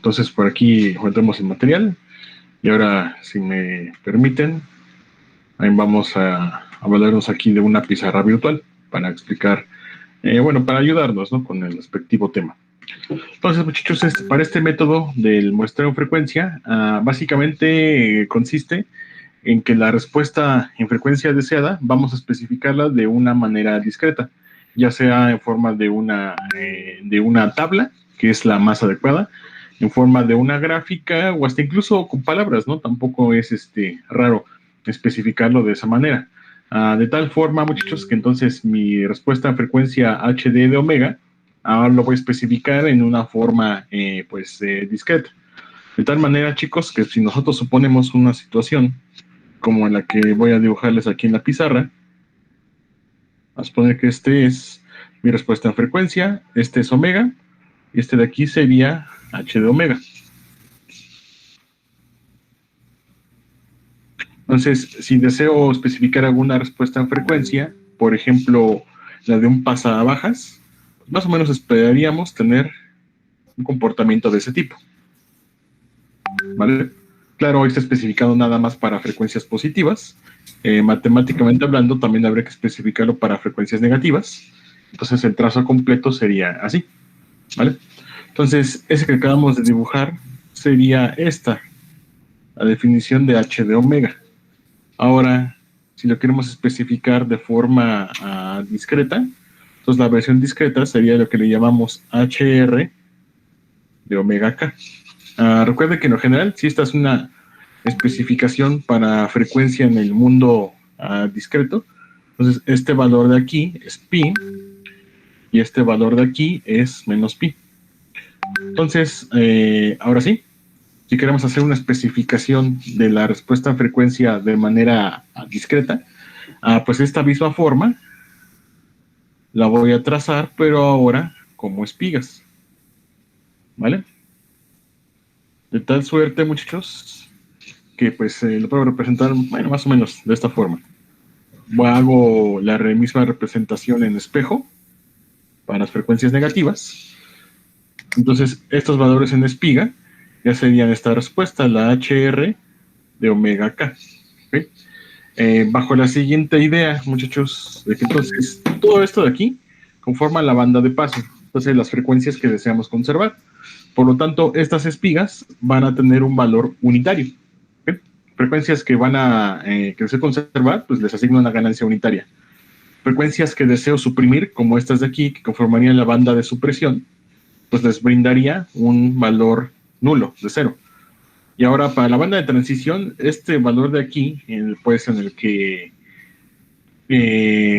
Entonces por aquí encontramos el material y ahora, si me permiten, ahí vamos a valernos aquí de una pizarra virtual para explicar, para ayudarnos, ¿no?, con el respectivo tema. Entonces, muchachos, para este método del muestreo en frecuencia, básicamente consiste en que la respuesta en frecuencia deseada vamos a especificarla de una manera discreta, ya sea en forma de una tabla, que es la más adecuada, en forma de una gráfica o hasta incluso con palabras, ¿no? Tampoco es raro especificarlo de esa manera. De tal forma, muchachos, que entonces mi respuesta en frecuencia HD de omega, ahora lo voy a especificar en una forma, discreta. De tal manera, chicos, que si nosotros suponemos una situación como en la que voy a dibujarles aquí en la pizarra, vamos a poner que este es mi respuesta en frecuencia, este es omega, y este de aquí sería h de omega. Entonces, si deseo especificar alguna respuesta en frecuencia, por ejemplo, la de un pasabajas, más o menos esperaríamos tener un comportamiento de ese tipo, ¿vale? Claro, hoy está especificado nada más para frecuencias positivas. Matemáticamente hablando, también habría que especificarlo para frecuencias negativas. Entonces, el trazo completo sería así, ¿vale? Entonces, ese que acabamos de dibujar sería esta, la definición de h de omega. Ahora, si lo queremos especificar de forma discreta, entonces la versión discreta sería lo que le llamamos HR de omega k. Recuerde que en lo general, si esta es una especificación para frecuencia en el mundo discreto, entonces este valor de aquí es pi y este valor de aquí es menos pi. Entonces, ahora sí, si queremos hacer una especificación de la respuesta a frecuencia de manera discreta, pues esta misma forma la voy a trazar, pero ahora como espigas, ¿vale? De tal suerte, muchachos, que pues lo puedo representar, bueno, más o menos de esta forma. Hago la misma representación en espejo para las frecuencias negativas. Entonces, estos valores en espiga ya serían esta respuesta, la HR de omega k. ¿Okay? Bajo la siguiente idea, muchachos, de que entonces todo esto de aquí conforma la banda de paso, entonces las frecuencias que deseamos conservar. Por lo tanto, estas espigas van a tener un valor unitario. ¿Okay? Frecuencias que van a que deseo conservar, pues les asigno una ganancia unitaria. Frecuencias que deseo suprimir, como estas de aquí, que conformarían la banda de supresión, pues les brindaría un valor nulo, de 0. Y ahora para la banda de transición, este valor de aquí, pues en el que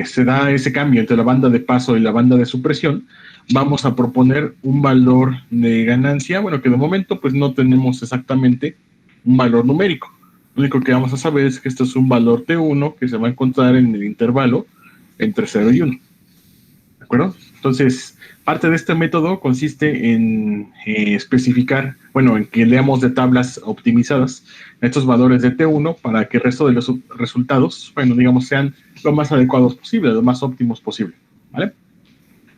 se da ese cambio entre la banda de paso y la banda de supresión, vamos a proponer un valor de ganancia, bueno, que de momento pues no tenemos exactamente un valor numérico. Lo único que vamos a saber es que esto es un valor T1 que se va a encontrar en el intervalo entre 0 y 1. ¿De acuerdo? Entonces, parte de este método consiste en especificar, bueno, en que leamos de tablas optimizadas estos valores de T1 para que el resto de los resultados, bueno, digamos, sean lo más adecuados posible, lo más óptimos posible, ¿vale?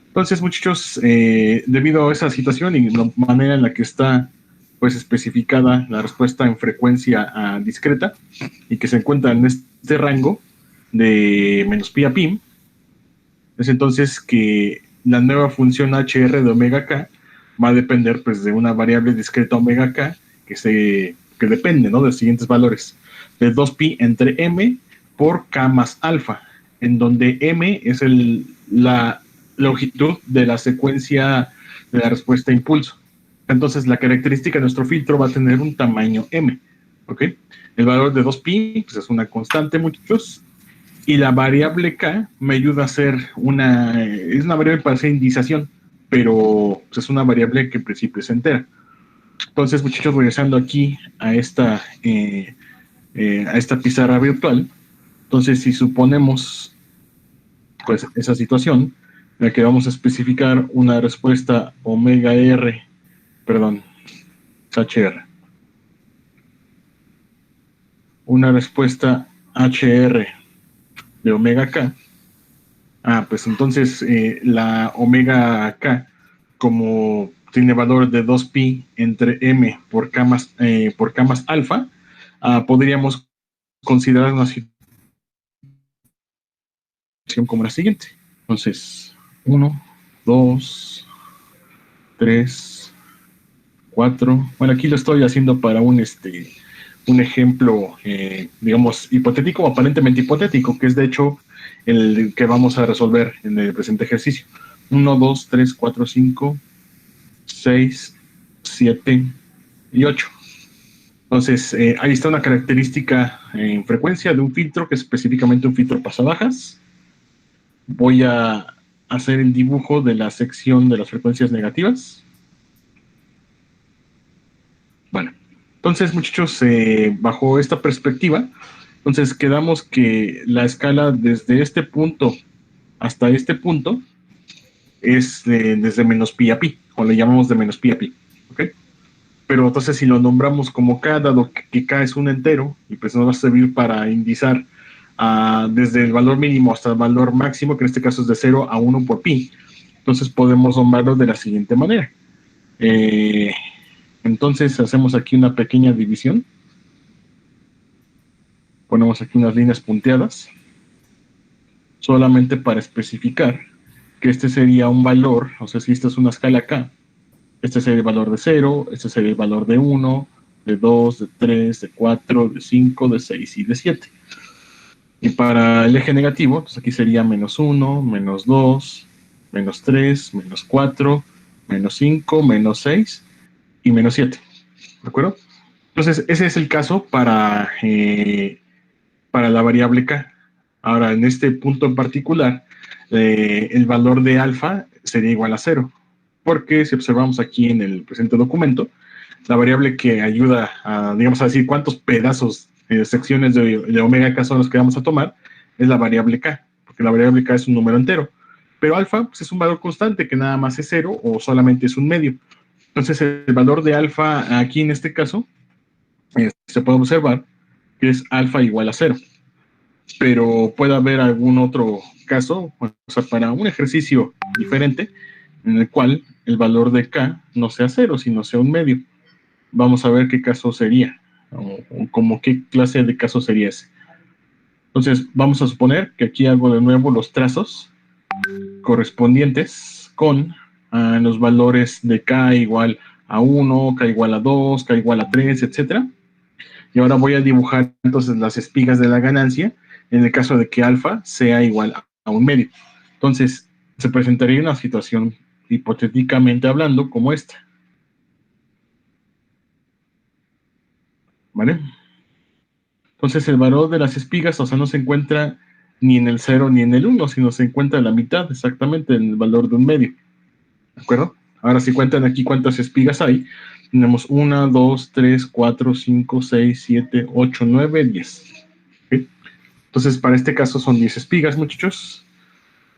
Entonces, muchachos, debido a esa situación y la manera en la que está, pues, especificada la respuesta en frecuencia discreta y que se encuentra en este rango de menos pi a pi, es entonces que la nueva función HR de omega k va a depender pues de una variable discreta omega k que depende, ¿no?, de los siguientes valores, de 2pi entre m por k más alfa, en donde m es la longitud de la secuencia de la respuesta a impulso. Entonces la característica de nuestro filtro va a tener un tamaño m, ¿ok? El valor de 2pi pues, es una constante, muchachos, y la variable k me ayuda a hacer es una variable para hacer indización, pero pues, es una variable que en principio es entera. Entonces, muchachos, regresando aquí a esta pizarra virtual, entonces si suponemos pues esa situación en la que vamos a especificar una respuesta omega r, perdón, HR, una respuesta HR de omega k, pues entonces la omega k, como tiene valor de 2pi entre m por k más alfa, podríamos considerar una situación como la siguiente. Entonces, 1, 2, 3, 4. Bueno, aquí lo estoy haciendo para un ejemplo, digamos, hipotético o aparentemente hipotético, que es de hecho el que vamos a resolver en el presente ejercicio. 1, 2, 3, 4, 5, 6, 7 y 8. Entonces, ahí está una característica en frecuencia de un filtro, que es específicamente un filtro pasabajas. Voy a hacer el dibujo de la sección de las frecuencias negativas. Bueno, entonces, muchachos, bajo esta perspectiva, entonces quedamos que la escala desde este punto hasta este punto es desde menos pi a pi, o le llamamos de menos pi a pi, ¿ok? Pero entonces si lo nombramos como k, dado que k es un entero, y pues nos va a servir para indizar desde el valor mínimo hasta el valor máximo, que en este caso es de 0 a 1 por pi, entonces podemos nombrarlo de la siguiente manera. Entonces hacemos aquí una pequeña división, ponemos aquí unas líneas punteadas, solamente para especificar que este sería un valor, o sea, si esta es una escala k, este sería el valor de 0, este sería el valor de 1, de 2, de 3, de 4, de 5, de 6 y de 7. Y para el eje negativo, pues aquí sería menos 1, menos 2, menos 3, menos 4, menos 5, menos 6 y menos 7. ¿De acuerdo? Entonces, ese es el caso para la variable k. Ahora, en este punto en particular, el valor de alfa sería igual a 0, porque si observamos aquí en el presente documento, la variable que ayuda a, digamos, a decir cuántos pedazos, secciones de omega k son los que vamos a tomar, es la variable k, porque la variable k es un número entero. Pero alfa pues, es un valor constante que nada más es 0 o solamente es un medio. Entonces, el valor de alfa aquí en este caso, se puede observar que es alfa igual a 0. Pero puede haber algún otro caso, o sea, para un ejercicio diferente, en el cual el valor de k no sea 0, sino sea un medio. Vamos a ver qué caso sería, o como qué clase de caso sería ese. Entonces, vamos a suponer que aquí hago de nuevo los trazos correspondientes con los valores de k igual a 1, k igual a 2, k igual a 3, etc. Y ahora voy a dibujar entonces las espigas de la ganancia en el caso de que alfa sea igual a un medio. Entonces, se presentaría una situación hipotéticamente hablando como esta. ¿Vale? Entonces, el valor de las espigas, o sea, no se encuentra ni en el 0 ni en el 1, sino se encuentra en la mitad, exactamente, en el valor de un medio. ¿De acuerdo? Ahora, si cuentan aquí cuántas espigas hay, tenemos 1, 2, 3, 4, 5, 6, 7, 8, 9, 10. ¿Okay? Entonces, para este caso son 10 espigas, muchachos.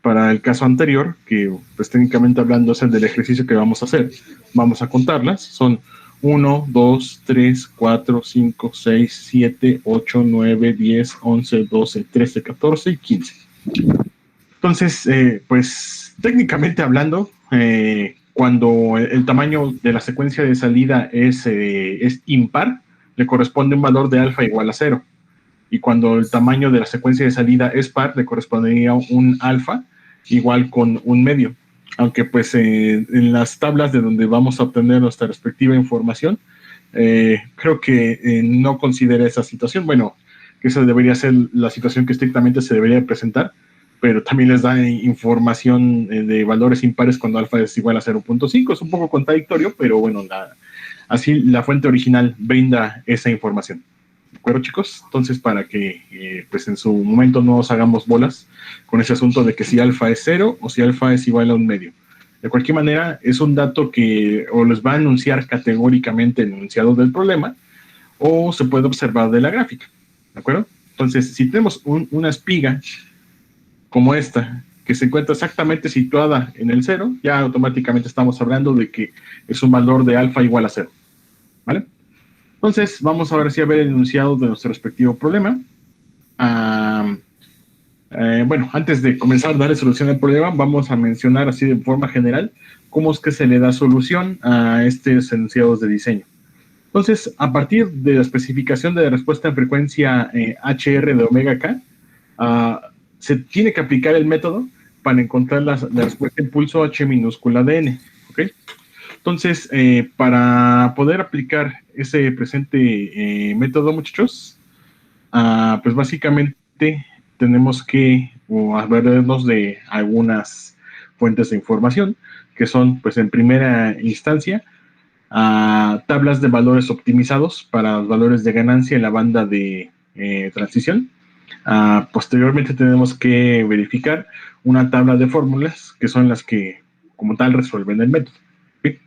Para el caso anterior, que pues técnicamente hablando es el del ejercicio que vamos a hacer, vamos a contarlas. Son 1, 2, 3, 4, 5, 6, 7, 8, 9, 10, 11, 12, 13, 14 y 15. Entonces, pues técnicamente hablando, cuando el tamaño de la secuencia de salida es impar, le corresponde un valor de alfa igual a 0. Y cuando el tamaño de la secuencia de salida es par, le correspondería un alfa igual con un medio. Aunque pues en las tablas de donde vamos a obtener nuestra respectiva información, creo que no considera esa situación. Bueno, que esa debería ser la situación que estrictamente se debería presentar, pero también les da información de valores impares cuando alfa es igual a 0.5. Es un poco contradictorio, pero bueno, así la fuente original brinda esa información. ¿De acuerdo, chicos? Entonces, para que pues en su momento no nos hagamos bolas con ese asunto de que si alfa es 0 o si alfa es igual a un medio. De cualquier manera, es un dato que o les va a anunciar categóricamente el enunciado del problema o se puede observar de la gráfica. ¿De acuerdo? Entonces, si tenemos una espiga como esta, que se encuentra exactamente situada en el 0, ya automáticamente estamos hablando de que es un valor de alfa igual a 0. ¿Vale? Entonces, vamos ahora sí a ver el enunciado de nuestro respectivo problema. Bueno, antes de comenzar a darle solución al problema, vamos a mencionar así de forma general cómo es que se le da solución a estos enunciados de diseño. Entonces, a partir de la especificación de la respuesta en frecuencia HR de omega K, se tiene que aplicar el método para encontrar la respuesta de impulso H minúscula de N. ¿Okay? Entonces, para poder aplicar ese presente método, muchachos, pues básicamente tenemos que hablarnos de algunas fuentes de información, que son, pues en primera instancia, tablas de valores optimizados para los valores de ganancia en la banda de transición. Posteriormente tenemos que verificar una tabla de fórmulas que son las que como tal resuelven el método. ¿Sí?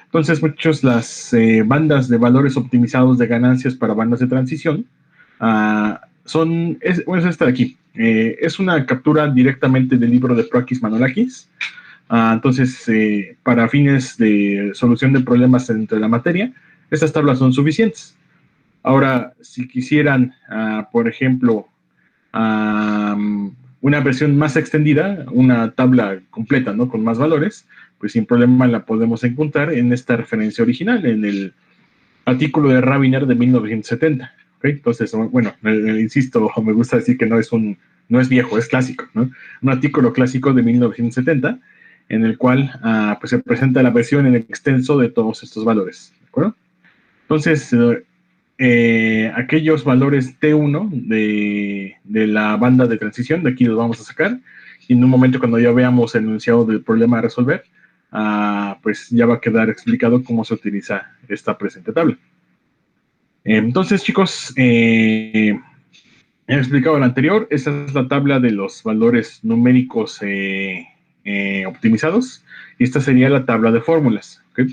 Entonces, muchos las bandas de valores optimizados de ganancias para bandas de transición es esta de aquí. Es una captura directamente del libro de Proakis Manolakis. Entonces, para fines de solución de problemas dentro de la materia, estas tablas son suficientes. Ahora, si quisieran, por ejemplo, una versión más extendida, una tabla completa, ¿no? Con más valores, pues sin problema la podemos encontrar en esta referencia original, en el artículo de Rabiner de 1970. ¿Okay? Entonces, bueno, insisto, me gusta decir que no es viejo, es clásico, ¿no? Un artículo clásico de 1970 en el cual pues se presenta la versión en extenso de todos estos valores, ¿de acuerdo? Entonces, aquellos valores T1 de la banda de transición, de aquí los vamos a sacar, y en un momento cuando ya veamos el enunciado del problema a resolver, pues ya va a quedar explicado cómo se utiliza esta presente tabla. Entonces, chicos, he explicado lo anterior. Esta es la tabla de los valores numéricos optimizados, y esta sería la tabla de fórmulas. ¿Okay?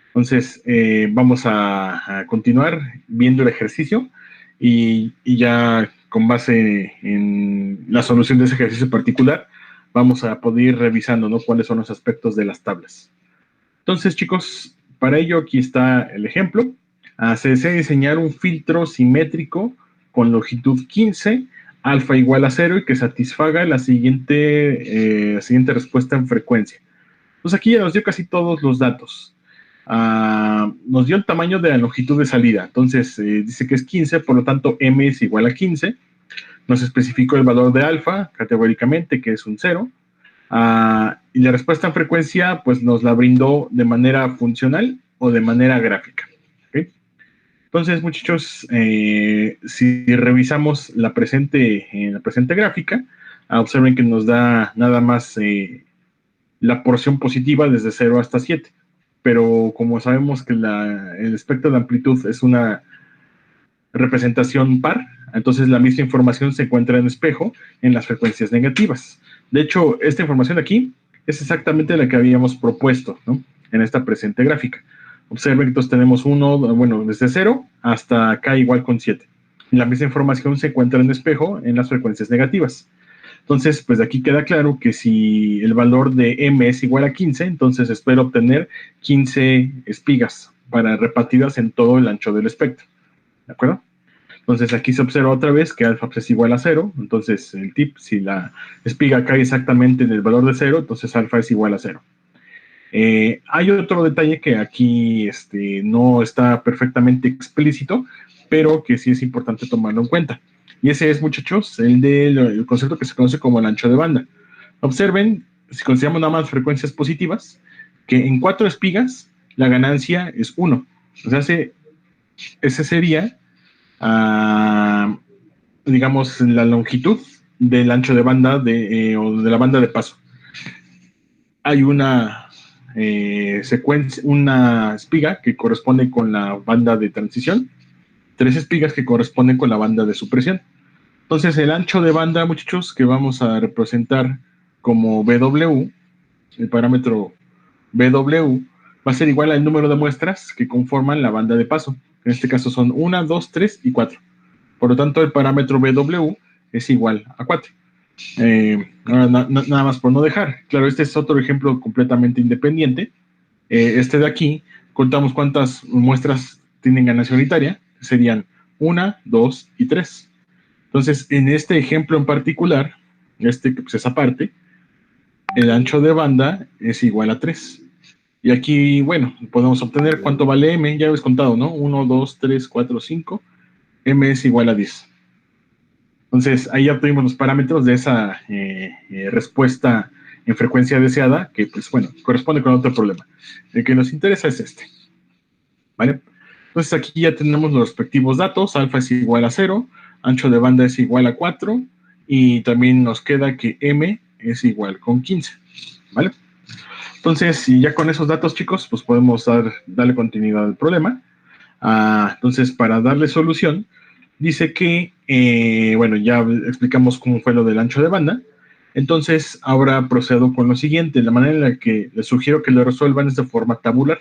Entonces, vamos a continuar viendo el ejercicio y ya con base en la solución de ese ejercicio particular, vamos a poder ir revisando, ¿no? Cuáles son los aspectos de las tablas. Entonces, chicos, para ello aquí está el ejemplo. Se desea diseñar un filtro simétrico con longitud 15, alfa igual a 0 y que satisfaga la siguiente respuesta en frecuencia. Entonces aquí ya nos dio casi todos los datos. Nos dio el tamaño de la longitud de salida. Entonces dice que es 15, por lo tanto m es igual a 15. Nos especificó el valor de alfa, categóricamente, que es un 0. Y la respuesta en frecuencia, pues nos la brindó de manera funcional o de manera gráfica. ¿Okay? Entonces, muchachos, si revisamos la presente gráfica, observen que nos da nada más la porción positiva desde 0 hasta 7. Pero como sabemos que el espectro de amplitud es una representación par, entonces la misma información se encuentra en espejo en las frecuencias negativas. De hecho, esta información de aquí es exactamente la que habíamos propuesto, ¿no? En esta presente gráfica. Observen que entonces tenemos desde 0 hasta K igual con 7. La misma información se encuentra en espejo en las frecuencias negativas. Entonces, pues de aquí queda claro que si el valor de m es igual a 15, entonces espero obtener 15 espigas repartidas en todo el ancho del espectro. ¿De acuerdo? Entonces aquí se observa otra vez que alfa es igual a 0. Entonces el tip, si la espiga cae exactamente en el valor de 0, entonces alfa es igual a 0. Hay otro detalle que aquí no está perfectamente explícito, pero que sí es importante tomarlo en cuenta. Y ese es, muchachos, el concepto que se conoce como el ancho de banda. Observen, si consideramos nada más frecuencias positivas, que en 4 espigas la ganancia es 1. O sea, ese sería, digamos, la longitud del ancho de banda o de la banda de paso. Hay una una espiga que corresponde con la banda de transición, 3 espigas que corresponden con la banda de supresión. Entonces, el ancho de banda, muchachos, que vamos a representar como BW, el parámetro BW, va a ser igual al número de muestras que conforman la banda de paso. En este caso son 1, 2, 3 y 4. Por lo tanto, el parámetro BW es igual a 4. Ahora, nada más por no dejar. Claro, este es otro ejemplo completamente independiente. Este de aquí, contamos cuántas muestras tienen ganancia unitaria. Serían 1, 2 y 3. Entonces, en este ejemplo en particular, pues esa parte, el ancho de banda es igual a 3. Y aquí, bueno, podemos obtener cuánto vale M, ya habéis contado, ¿no? 1, 2, 3, 4, 5. M es igual a 10. Entonces, ahí ya obtuvimos los parámetros de esa respuesta en frecuencia deseada, que, pues, bueno, corresponde con otro problema. El que nos interesa es este, ¿vale? Entonces, aquí ya tenemos los respectivos datos. Alfa es igual a 0, ancho de banda es igual a 4, y también nos queda que M es igual con 15, ¿vale? Entonces, si ya con esos datos, chicos, pues podemos darle continuidad al problema. Entonces, para darle solución, dice que, bueno, ya explicamos cómo fue lo del ancho de banda. Entonces, ahora procedo con lo siguiente. La manera en la que les sugiero que lo resuelvan es de forma tabular.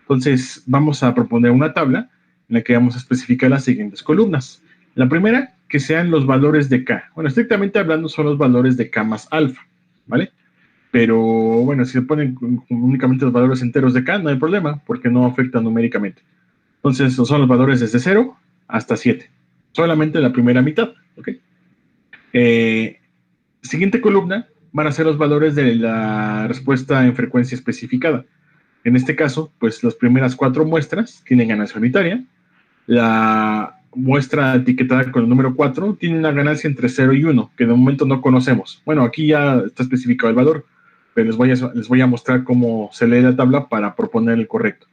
Entonces, vamos a proponer una tabla en la que vamos a especificar las siguientes columnas. La primera, que sean los valores de K. Bueno, estrictamente hablando, son los valores de K más alfa, ¿vale? Pero, bueno, si se ponen únicamente los valores enteros de K, no hay problema, porque no afecta numéricamente. Entonces, son los valores desde 0 hasta 7. Solamente la primera mitad, ¿ok? Siguiente columna van a ser los valores de la respuesta en frecuencia especificada. En este caso, pues las primeras 4 muestras tienen ganancia unitaria. La muestra etiquetada con el número 4 tiene una ganancia entre 0 y 1, que de momento no conocemos. Bueno, aquí ya está especificado el valor, pero les voy a mostrar cómo se lee la tabla para proponer el correcto.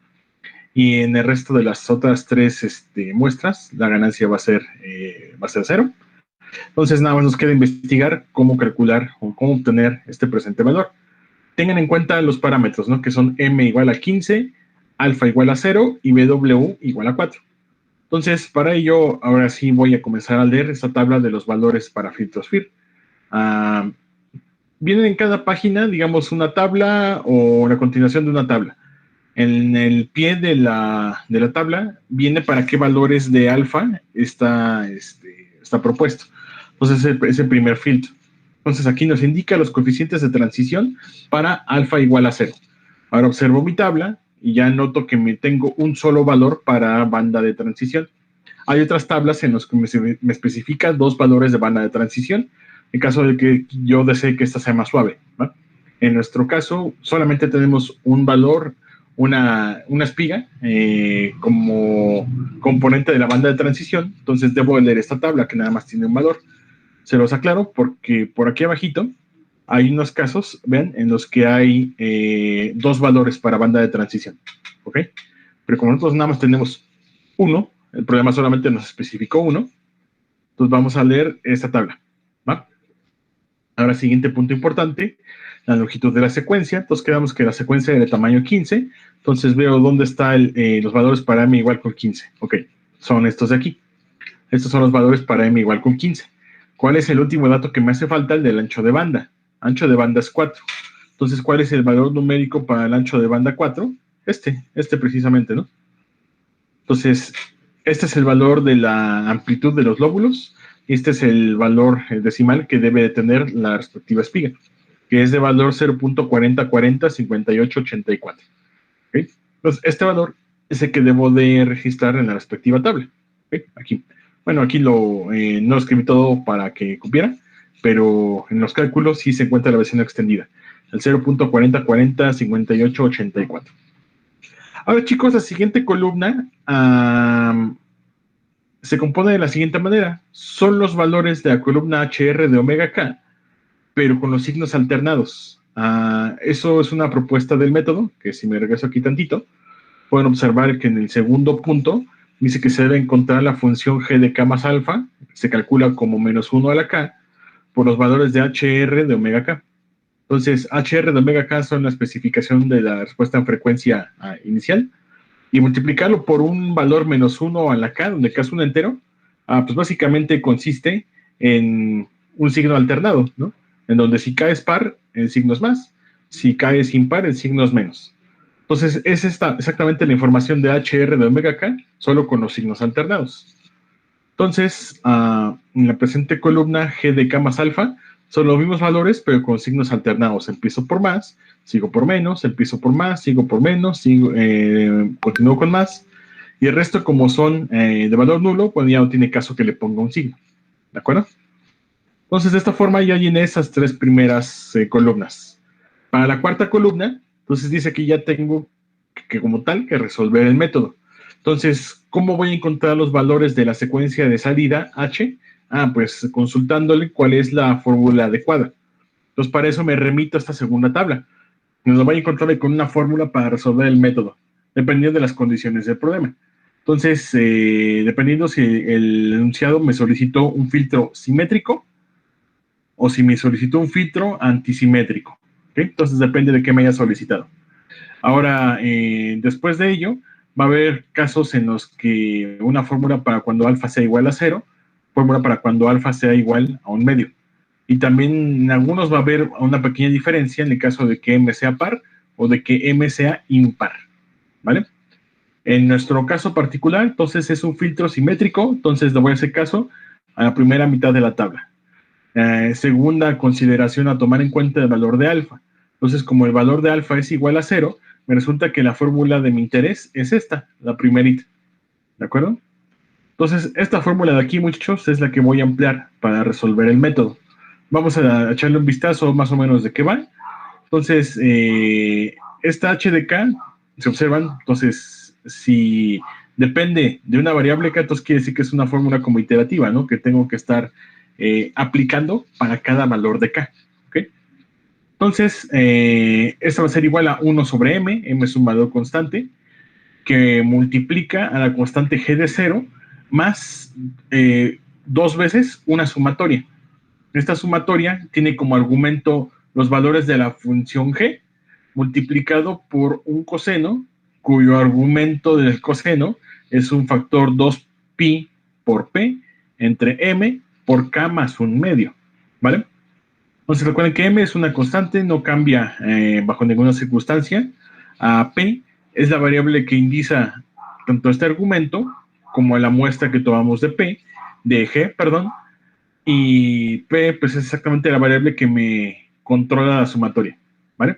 Y en el resto de las otras 3 muestras, la ganancia va a ser 0. Entonces, nada más nos queda investigar cómo calcular o cómo obtener este presente valor. Tengan en cuenta los parámetros, ¿no? Que son M igual a 15, alfa igual a 0 y BW igual a 4. Entonces, para ello, ahora sí voy a comenzar a leer esta tabla de los valores para filtros FIR. Vienen en cada página, digamos, una tabla o la continuación de una tabla. En el pie de la tabla viene para qué valores de alfa está propuesto. Entonces, es el primer filtro. Entonces, aquí nos indica los coeficientes de transición para alfa igual a 0. Ahora observo mi tabla y ya noto que me tengo un solo valor para banda de transición. Hay otras tablas en las que me especifica 2 valores de banda de transición, en caso de que yo desee que esta sea más suave, ¿no? En nuestro caso, solamente tenemos un valor, una espiga, como componente de la banda de transición. Entonces debo leer esta tabla que nada más tiene un valor. Se los aclaro porque por aquí abajito hay unos casos, vean, en los que hay 2 valores para banda de transición, ¿ok? Pero como nosotros nada más tenemos uno, el problema solamente nos especificó uno, entonces vamos a leer esta tabla, ¿va? Ahora, siguiente punto importante, la longitud de la secuencia. Entonces quedamos que la secuencia es de tamaño 15, entonces veo dónde están los valores para m igual con 15. Ok, son estos de aquí. Estos son los valores para m igual con 15. ¿Cuál es el último dato que me hace falta? El del ancho de banda. Ancho de banda es 4. Entonces, ¿cuál es el valor numérico para el ancho de banda 4? Este precisamente, ¿no? Entonces, este es el valor de la amplitud de los lóbulos y este es el valor decimal que debe de tener la respectiva espiga, que es de valor 0.40405884. ¿Okay? Entonces, este valor es el que debo de registrar en la respectiva tabla. ¿Okay? Aquí. Bueno, aquí no lo escribí todo para que cupiera, pero en los cálculos sí se encuentra la versión extendida, el 0.40405884. Ahora, chicos, la siguiente columna se compone de la siguiente manera. Son los valores de la columna HR de omega K, pero con los signos alternados. Eso es una propuesta del método, que si me regreso aquí tantito, pueden observar que en el segundo punto dice que se debe encontrar la función G de K más alfa, se calcula como menos 1 a la K, por los valores de HR de omega K. Entonces, HR de omega K son la especificación de la respuesta en frecuencia inicial, y multiplicarlo por un valor menos 1 a la K, donde K es un entero, pues básicamente consiste en un signo alternado, ¿no? En donde si K es par, el signo es más, si K es impar, el signo es menos. Entonces, es exactamente la información de HR de omega K, solo con los signos alternados. Entonces, en la presente columna G de K más alfa, son los mismos valores, pero con signos alternados. Empiezo por más, sigo por menos, empiezo por más, sigo por menos, continúo con más. Y el resto, como son de valor nulo, pues ya no tiene caso que le ponga un signo. ¿De acuerdo? Entonces, de esta forma ya llené esas 3 primeras columnas. Para la cuarta columna, Entonces dice que ya tengo que como tal que resolver el método. Entonces, ¿cómo voy a encontrar los valores de la secuencia de salida H? Pues consultándole cuál es la fórmula adecuada. Entonces, para eso me remito a esta segunda tabla. Nos lo voy a encontrar con una fórmula para resolver el método, dependiendo de las condiciones del problema. Entonces, dependiendo si el enunciado me solicitó un filtro simétrico o si me solicitó un filtro antisimétrico. ¿Okay? Entonces, depende de qué me haya solicitado. Ahora, después de ello, va a haber casos en los que una fórmula para cuando alfa sea igual a 0, fórmula para cuando alfa sea igual a 1/2. Y también en algunos va a haber una pequeña diferencia en el caso de que m sea par o de que m sea impar, ¿vale? En nuestro caso particular, entonces es un filtro simétrico, entonces le voy a hacer caso a la primera mitad de la tabla. Segunda consideración a tomar en cuenta el valor de alfa. Entonces, como el valor de alfa es igual a 0, me resulta que la fórmula de mi interés es esta, la primerita. ¿De acuerdo? Entonces, esta fórmula de aquí, muchachos, es la que voy a emplear para resolver el método. Vamos a echarle un vistazo más o menos de qué va. Entonces, esta h de k, se observan, entonces, si depende de una variable k, entonces quiere decir que es una fórmula como iterativa, ¿no? Que tengo que estar aplicando para cada valor de k. ¿Okay? Entonces, esto va a ser igual a 1 sobre m es un valor constante, que multiplica a la constante g de 0 más 2 veces una sumatoria. Esta sumatoria tiene como argumento los valores de la función g multiplicado por un coseno cuyo argumento del coseno es un factor 2pi por p entre m por k más 1/2, ¿vale? Entonces recuerden que m es una constante, no cambia bajo ninguna circunstancia. P es la variable que indica tanto este argumento como la muestra que tomamos de P, de G, perdón, y P pues es exactamente la variable que me controla la sumatoria, ¿vale?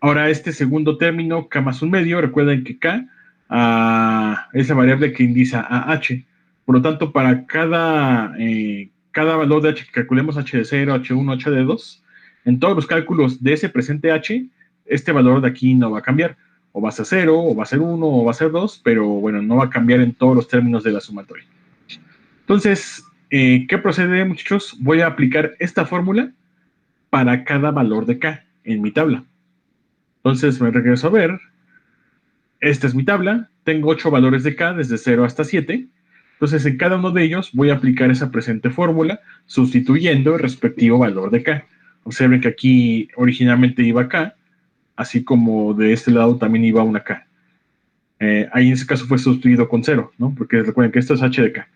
Ahora este segundo término, K más 1/2, recuerden que K es la variable que indica a H. Por lo tanto, para cada valor de H que calculemos, H de 0, H1, H de 2, en todos los cálculos de ese presente H, este valor de aquí no va a cambiar. O va a ser 0, o va a ser 1, o va a ser 2, pero bueno, no va a cambiar en todos los términos de la sumatoria. Entonces, ¿qué procede, muchachos? Voy a aplicar esta fórmula para cada valor de K en mi tabla. Entonces me regreso a ver. Esta es mi tabla. Tengo 8 valores de K desde 0 hasta 7. Entonces en cada uno de ellos voy a aplicar esa presente fórmula sustituyendo el respectivo valor de K. Observen que aquí originalmente iba K, así como de este lado también iba una K. Ahí en ese caso fue sustituido con 0, ¿no? Porque recuerden que esto es H de K.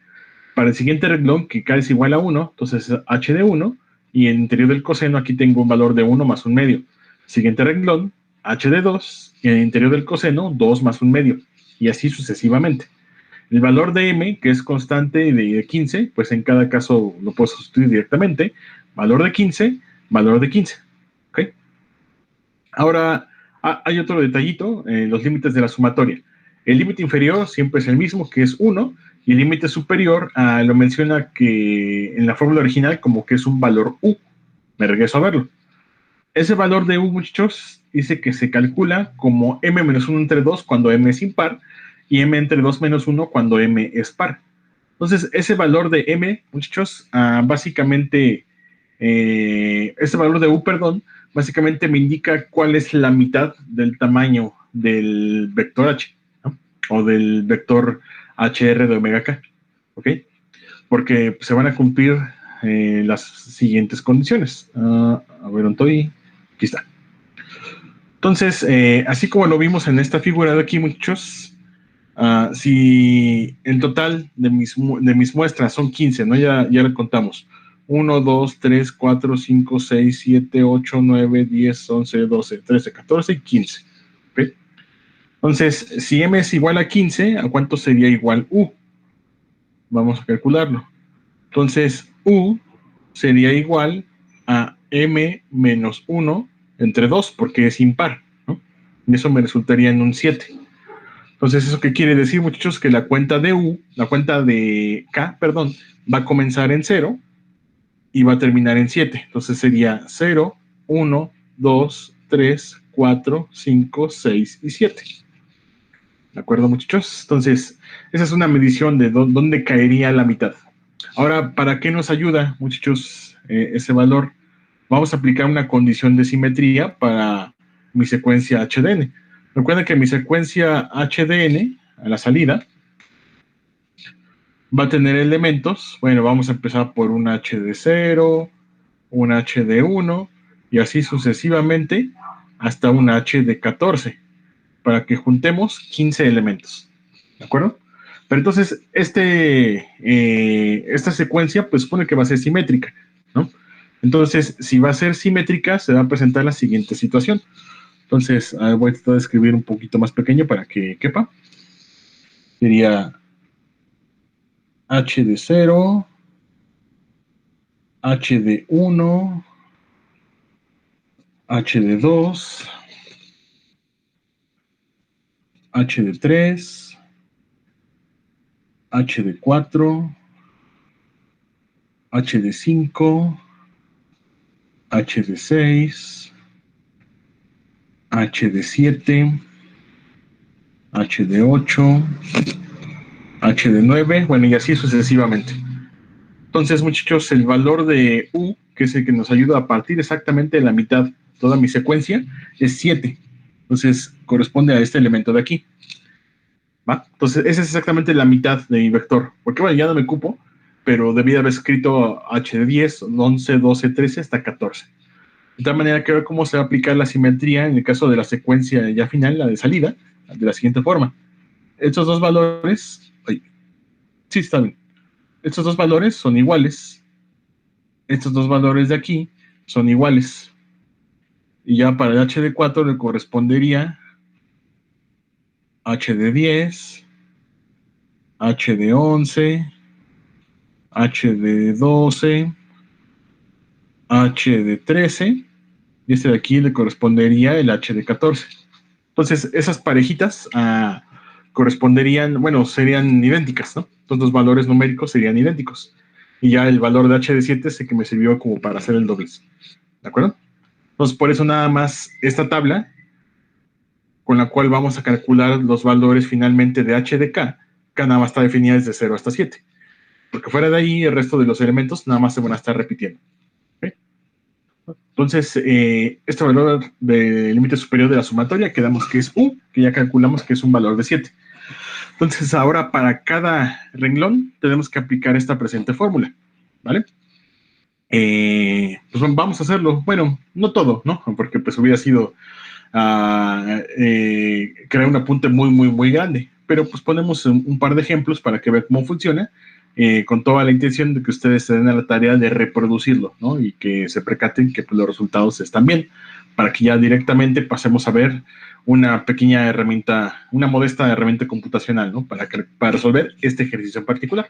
Para el siguiente renglón, que K es igual a 1, entonces es H de 1, y en el interior del coseno aquí tengo un valor de 1 más 1/2. Siguiente renglón, H de 2, y en el interior del coseno, 2 más 1/2, y así sucesivamente. El valor de m, que es constante de 15, pues en cada caso lo puedo sustituir directamente. Valor de 15, valor de 15. ¿Okay? Ahora, hay otro detallito, los límites de la sumatoria. El límite inferior siempre es el mismo, que es 1, y el límite superior lo menciona que en la fórmula original como que es un valor u. Me regreso a verlo. Ese valor de u, muchachos, dice que se calcula como m menos 1 entre 2 cuando m es impar y m entre 2 menos 1 cuando m es par. Entonces, ese valor de m, muchachos, básicamente, ese valor de u, perdón, básicamente me indica cuál es la mitad del tamaño del vector h, ¿no? O del vector hr de omega k, ¿ok? Porque se van a cumplir las siguientes condiciones. A ver, ¿dónde estoy? Aquí está. Entonces, así como lo vimos en esta figura de aquí, muchachos, si el total de mis muestras son 15, ¿no? Ya le contamos. 1, 2, 3, 4, 5, 6, 7, 8, 9, 10, 11, 12, 13, 14 y 15. ¿Okay? Entonces, si m es igual a 15, ¿a cuánto sería igual u? Vamos a calcularlo. Entonces, u sería igual a m menos 1 entre 2, porque es impar, ¿no? Y eso me resultaría en un 7. Entonces, ¿eso qué quiere decir, muchachos? Que la cuenta de U, la cuenta de K, perdón, va a comenzar en 0 y va a terminar en 7. Entonces sería 0, 1, 2, 3, 4, 5, 6 y 7. ¿De acuerdo, muchachos? Entonces, esa es una medición de dónde caería la mitad. Ahora, ¿para qué nos ayuda, muchachos, ese valor? Vamos a aplicar una condición de simetría para mi secuencia HDN. Recuerden que mi secuencia HDN, a la salida, va a tener elementos. Bueno, vamos a empezar por un HD0, un HD1, y así sucesivamente hasta un HD14, para que juntemos 15 elementos. ¿De acuerdo? Pero entonces, esta secuencia, pues supone que va a ser simétrica, ¿no? Entonces, si va a ser simétrica, se va a presentar la siguiente situación. Entonces, voy a tratar de escribir un poquito más pequeño para que quepa. Sería H de 0, H de 1, H de 2, H de 3, H de 4, H de 5, H de 6, H de 7, H de 8, H de 9, bueno, y así sucesivamente. Entonces, muchachos, el valor de U, que es el que nos ayuda a partir exactamente de la mitad, toda mi secuencia, es 7. Entonces, corresponde a este elemento de aquí. ¿Va? Entonces, esa es exactamente la mitad de mi vector. Porque, bueno, ya no me cupo, pero debía haber escrito H de 10, 11, 12, 13, hasta 14. De tal manera que ver cómo se va a aplicar la simetría en el caso de la secuencia ya final, la de salida, de la siguiente forma. Estos dos valores, sí, está bien. Estos dos valores son iguales. Estos dos valores de aquí son iguales. Y ya para el H de 4 le correspondería H de 10, H de 11, H de 12, H de 13, y este de aquí le correspondería el H de 14. Entonces, esas parejitas corresponderían, bueno, serían idénticas, ¿no? Entonces, los valores numéricos serían idénticos. Y ya el valor de H de 7 es el que me sirvió como para hacer el doblez. ¿De acuerdo? Entonces, por eso nada más esta tabla, con la cual vamos a calcular los valores finalmente de H de K nada más está definida desde 0 hasta 7. Porque fuera de ahí, el resto de los elementos nada más se van a estar repitiendo. ¿Okay? Entonces, este valor del límite superior de la sumatoria, quedamos que es U, que ya calculamos que es un valor de 7. Entonces, ahora para cada renglón tenemos que aplicar esta presente fórmula, ¿vale? Pues vamos a hacerlo. Bueno, no todo, ¿no? Porque pues hubiera sido crear un apunte muy, muy, muy grande. Pero pues ponemos un par de ejemplos para que vean cómo funciona, con toda la intención de que ustedes se den a la tarea de reproducirlo, ¿no? Y que se percaten que pues, los resultados están bien, para que ya directamente pasemos a ver una pequeña herramienta, una modesta herramienta computacional, ¿no? Para resolver este ejercicio en particular.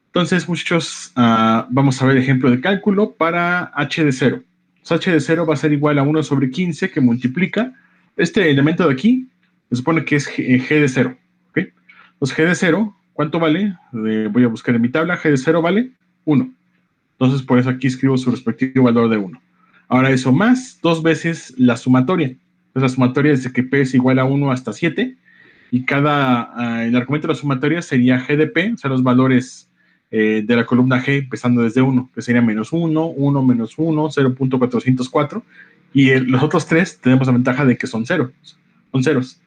Entonces, muchachos, vamos a ver ejemplo de cálculo para h de 0. H de 0 va a ser igual a 1 sobre 15 que multiplica este elemento de aquí, se supone que es g de 0. ¿Okay? Entonces, g de 0, ¿cuánto vale? Voy a buscar en mi tabla, g de 0 vale 1. Entonces, por eso aquí escribo su respectivo valor de 1. Ahora eso más 2 veces la sumatoria. Entonces, la sumatoria es de que p es igual a 1 hasta 7, y el argumento de la sumatoria sería g de p, o sea, los valores de la columna G empezando desde 1, que sería menos 1, 1, menos 1, 0.404, y los otros tres tenemos la ventaja de que son ceros. Entonces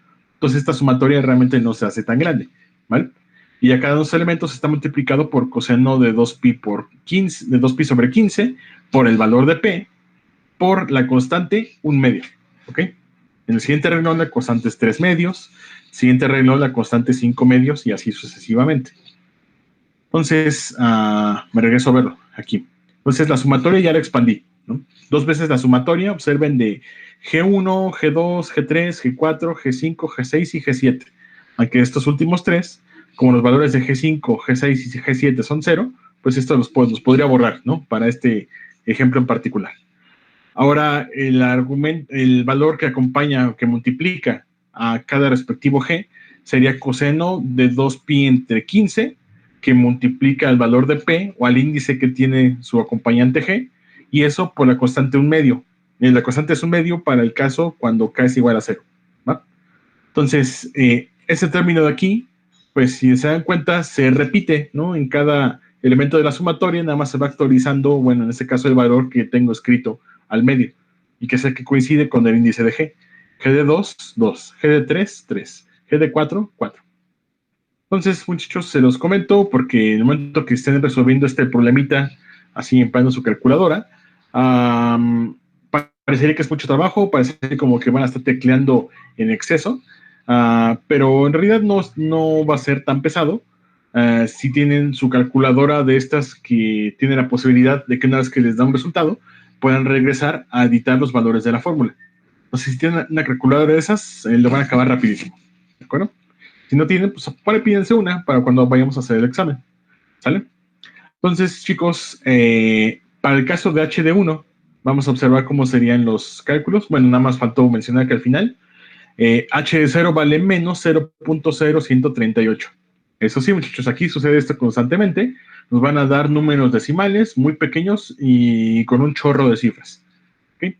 esta sumatoria realmente no se hace tan grande, ¿vale? Y a cada uno de los elementos está multiplicado por coseno de 2pi por 15, de 2pi sobre 15, por el valor de p, por la constante 1 medio, ¿ok? En el siguiente renglón la constante es 3 medios, siguiente renglón la constante es 5 medios, y así sucesivamente. Entonces, me regreso a verlo aquí. Entonces, la sumatoria ya la expandí, ¿no? 2 veces la sumatoria, observen de G1, G2, G3, G4, G5, G6 y G7. Aunque estos últimos tres, como los valores de G5, G6 y G7 son 0, pues esto los podría borrar, ¿no? Para este ejemplo en particular. Ahora, el valor que acompaña, que multiplica a cada respectivo G, sería coseno de 2pi entre 15, que multiplica el valor de P o al índice que tiene su acompañante G, y eso por la constante 1 medio. La constante es un medio para el caso cuando K es igual a 0. ¿Va? Entonces, ese término de aquí, pues si se dan cuenta, se repite, ¿no? En cada elemento de la sumatoria, nada más se va actualizando, bueno, en este caso el valor que tengo escrito al medio, y que es el que coincide con el índice de G. G de 2, 2. G de 3, 3. G de 4, 4. Entonces, muchachos, se los comento porque en el momento que estén resolviendo este problemita, así empleando su calculadora, parecería que es mucho trabajo, parecería como que van a estar tecleando en exceso, pero en realidad no va a ser tan pesado. Si tienen su calculadora de estas que tiene la posibilidad de que una vez que les da un resultado, puedan regresar a editar los valores de la fórmula. Entonces, si tienen una calculadora de esas, lo van a acabar rapidísimo. ¿De acuerdo? Si no tienen, pues pídense una para cuando vayamos a hacer el examen. ¿Sale? Entonces, chicos, para el caso de H de 1, vamos a observar cómo serían los cálculos. Bueno, nada más faltó mencionar que al final H de 0 vale menos 0.0138. Eso sí, muchachos, aquí sucede esto constantemente. Nos van a dar números decimales muy pequeños y con un chorro de cifras. ¿Okay?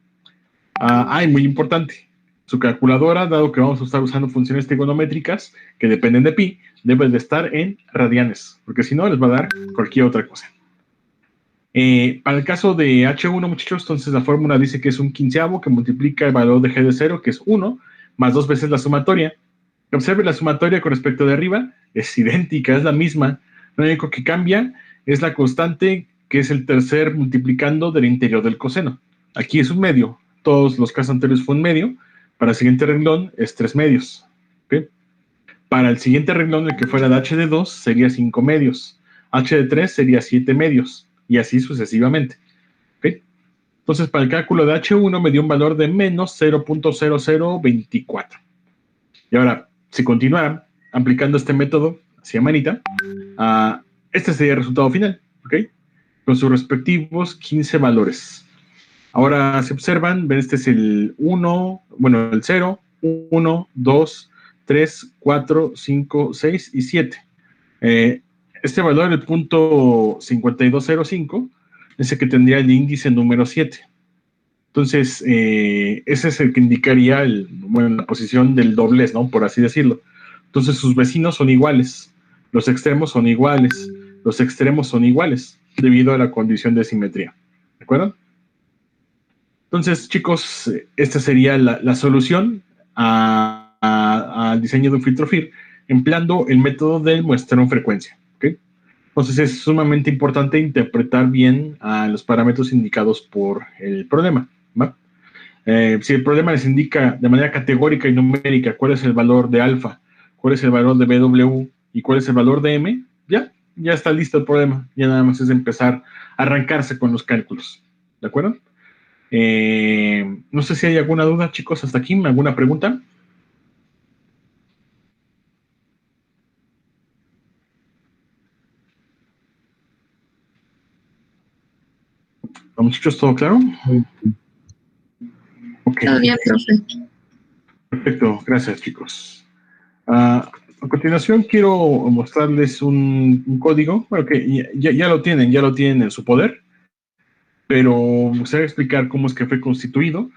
Muy importante. Su calculadora, dado que vamos a estar usando funciones trigonométricas que dependen de pi, debe de estar en radianes, porque si no les va a dar cualquier otra cosa. Para el caso de H1, muchachos, entonces la fórmula dice que es un quinceavo que multiplica el valor de G de 0, que es 1, más 2 veces la sumatoria. Observe la sumatoria con respecto de arriba, es idéntica, es la misma. Lo único que cambia es la constante, que es el tercer multiplicando del interior del coseno. Aquí es un medio, todos los casos anteriores fue un medio. Para el siguiente renglón es 3 medios. ¿Okay? Para el siguiente renglón, el que fuera de H de 2, sería 5 medios. H de 3 sería 7 medios. Y así sucesivamente. ¿Okay? Entonces, para el cálculo de H1 me dio un valor de menos 0.0024. Y ahora, si continuara aplicando este método hacia manita, este sería el resultado final. ¿Okay? Con sus respectivos 15 valores. Ahora se observan, ven, este es el 1, bueno, el 0, 1, 2, 3, 4, 5, 6 y 7. Este valor, el punto 5205, es el que tendría el índice número 7. Entonces, ese es el que indicaría la posición del doblez, ¿no? Por así decirlo. Entonces, sus vecinos son iguales, los extremos son iguales, los extremos son iguales, debido a la condición de simetría. ¿De acuerdo? Entonces, chicos, esta sería la solución al diseño de un filtro FIR empleando el método del muestreo en frecuencia. ¿Okay? Entonces, es sumamente importante interpretar bien los parámetros indicados por el problema. ¿Va? Si el problema les indica de manera categórica y numérica cuál es el valor de alfa, cuál es el valor de BW y cuál es el valor de M, ya está listo el problema. Ya nada más es empezar a arrancarse con los cálculos. ¿De acuerdo? No sé si hay alguna duda, chicos, hasta aquí, alguna pregunta. ¿Los muchachos todo claro? Okay. Todo bien, profe. Perfecto, gracias, chicos. A continuación quiero mostrarles un código, bueno, que ya lo tienen en su poder, pero me gustaría explicar cómo es que fue constituido,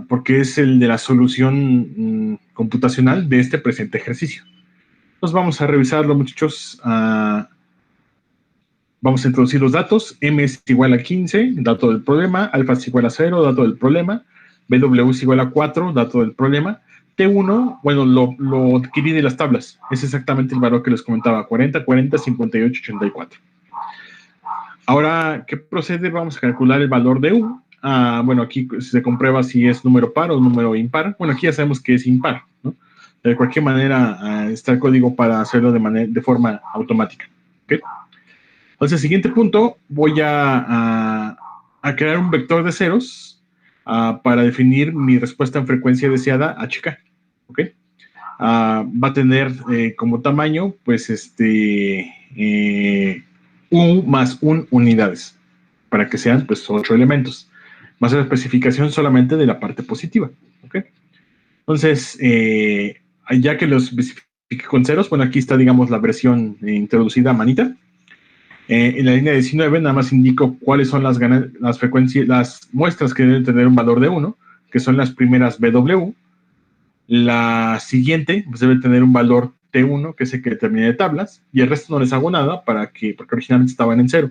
porque es el de la solución computacional de este presente ejercicio. Entonces vamos a revisarlo, muchachos. Vamos a introducir los datos. M es igual a 15, dato del problema. Alfa es igual a 0, dato del problema. BW es igual a 4, dato del problema. T1, bueno, lo adquirí de las tablas. Es exactamente el valor que les comentaba, 40, 40, 58, 84. Ahora, ¿qué procede? Vamos a calcular el valor de U. Bueno, aquí se comprueba si es número par o número impar. Bueno, aquí ya sabemos que es impar, ¿no? De cualquier manera, está el código para hacerlo de forma automática. ¿Okay? Entonces, siguiente punto, voy a crear un vector de ceros para definir mi respuesta en frecuencia deseada HK. ¿Ok? Va a tener como tamaño, pues, U más 1 unidades, para que sean, pues, 8 elementos. Va a ser la especificación solamente de la parte positiva. ¿Ok? Entonces, ya que los especifique con ceros, bueno, aquí está, digamos, la versión introducida a manita. En la línea 19 nada más indico cuáles son las frecuencias, las muestras que deben tener un valor de 1, que son las primeras BW. La siguiente pues, debe tener un valor T1, que es el que determina de tablas, y el resto no les hago nada porque originalmente estaban en 0.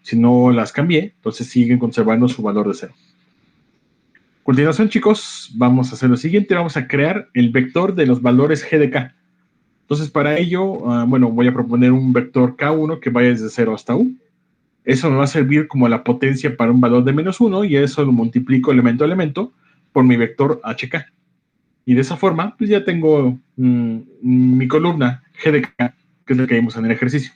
Si no las cambié, entonces siguen conservando su valor de 0. A continuación, chicos, vamos a hacer lo siguiente. Vamos a crear el vector de los valores G de K. Entonces, para ello, bueno, voy a proponer un vector K1 que vaya desde 0 hasta U. Eso me va a servir como la potencia para un valor de -1 y eso lo multiplico elemento a elemento por mi vector HK. Y de esa forma, pues ya tengo mi columna G de K, que es la que vimos en el ejercicio.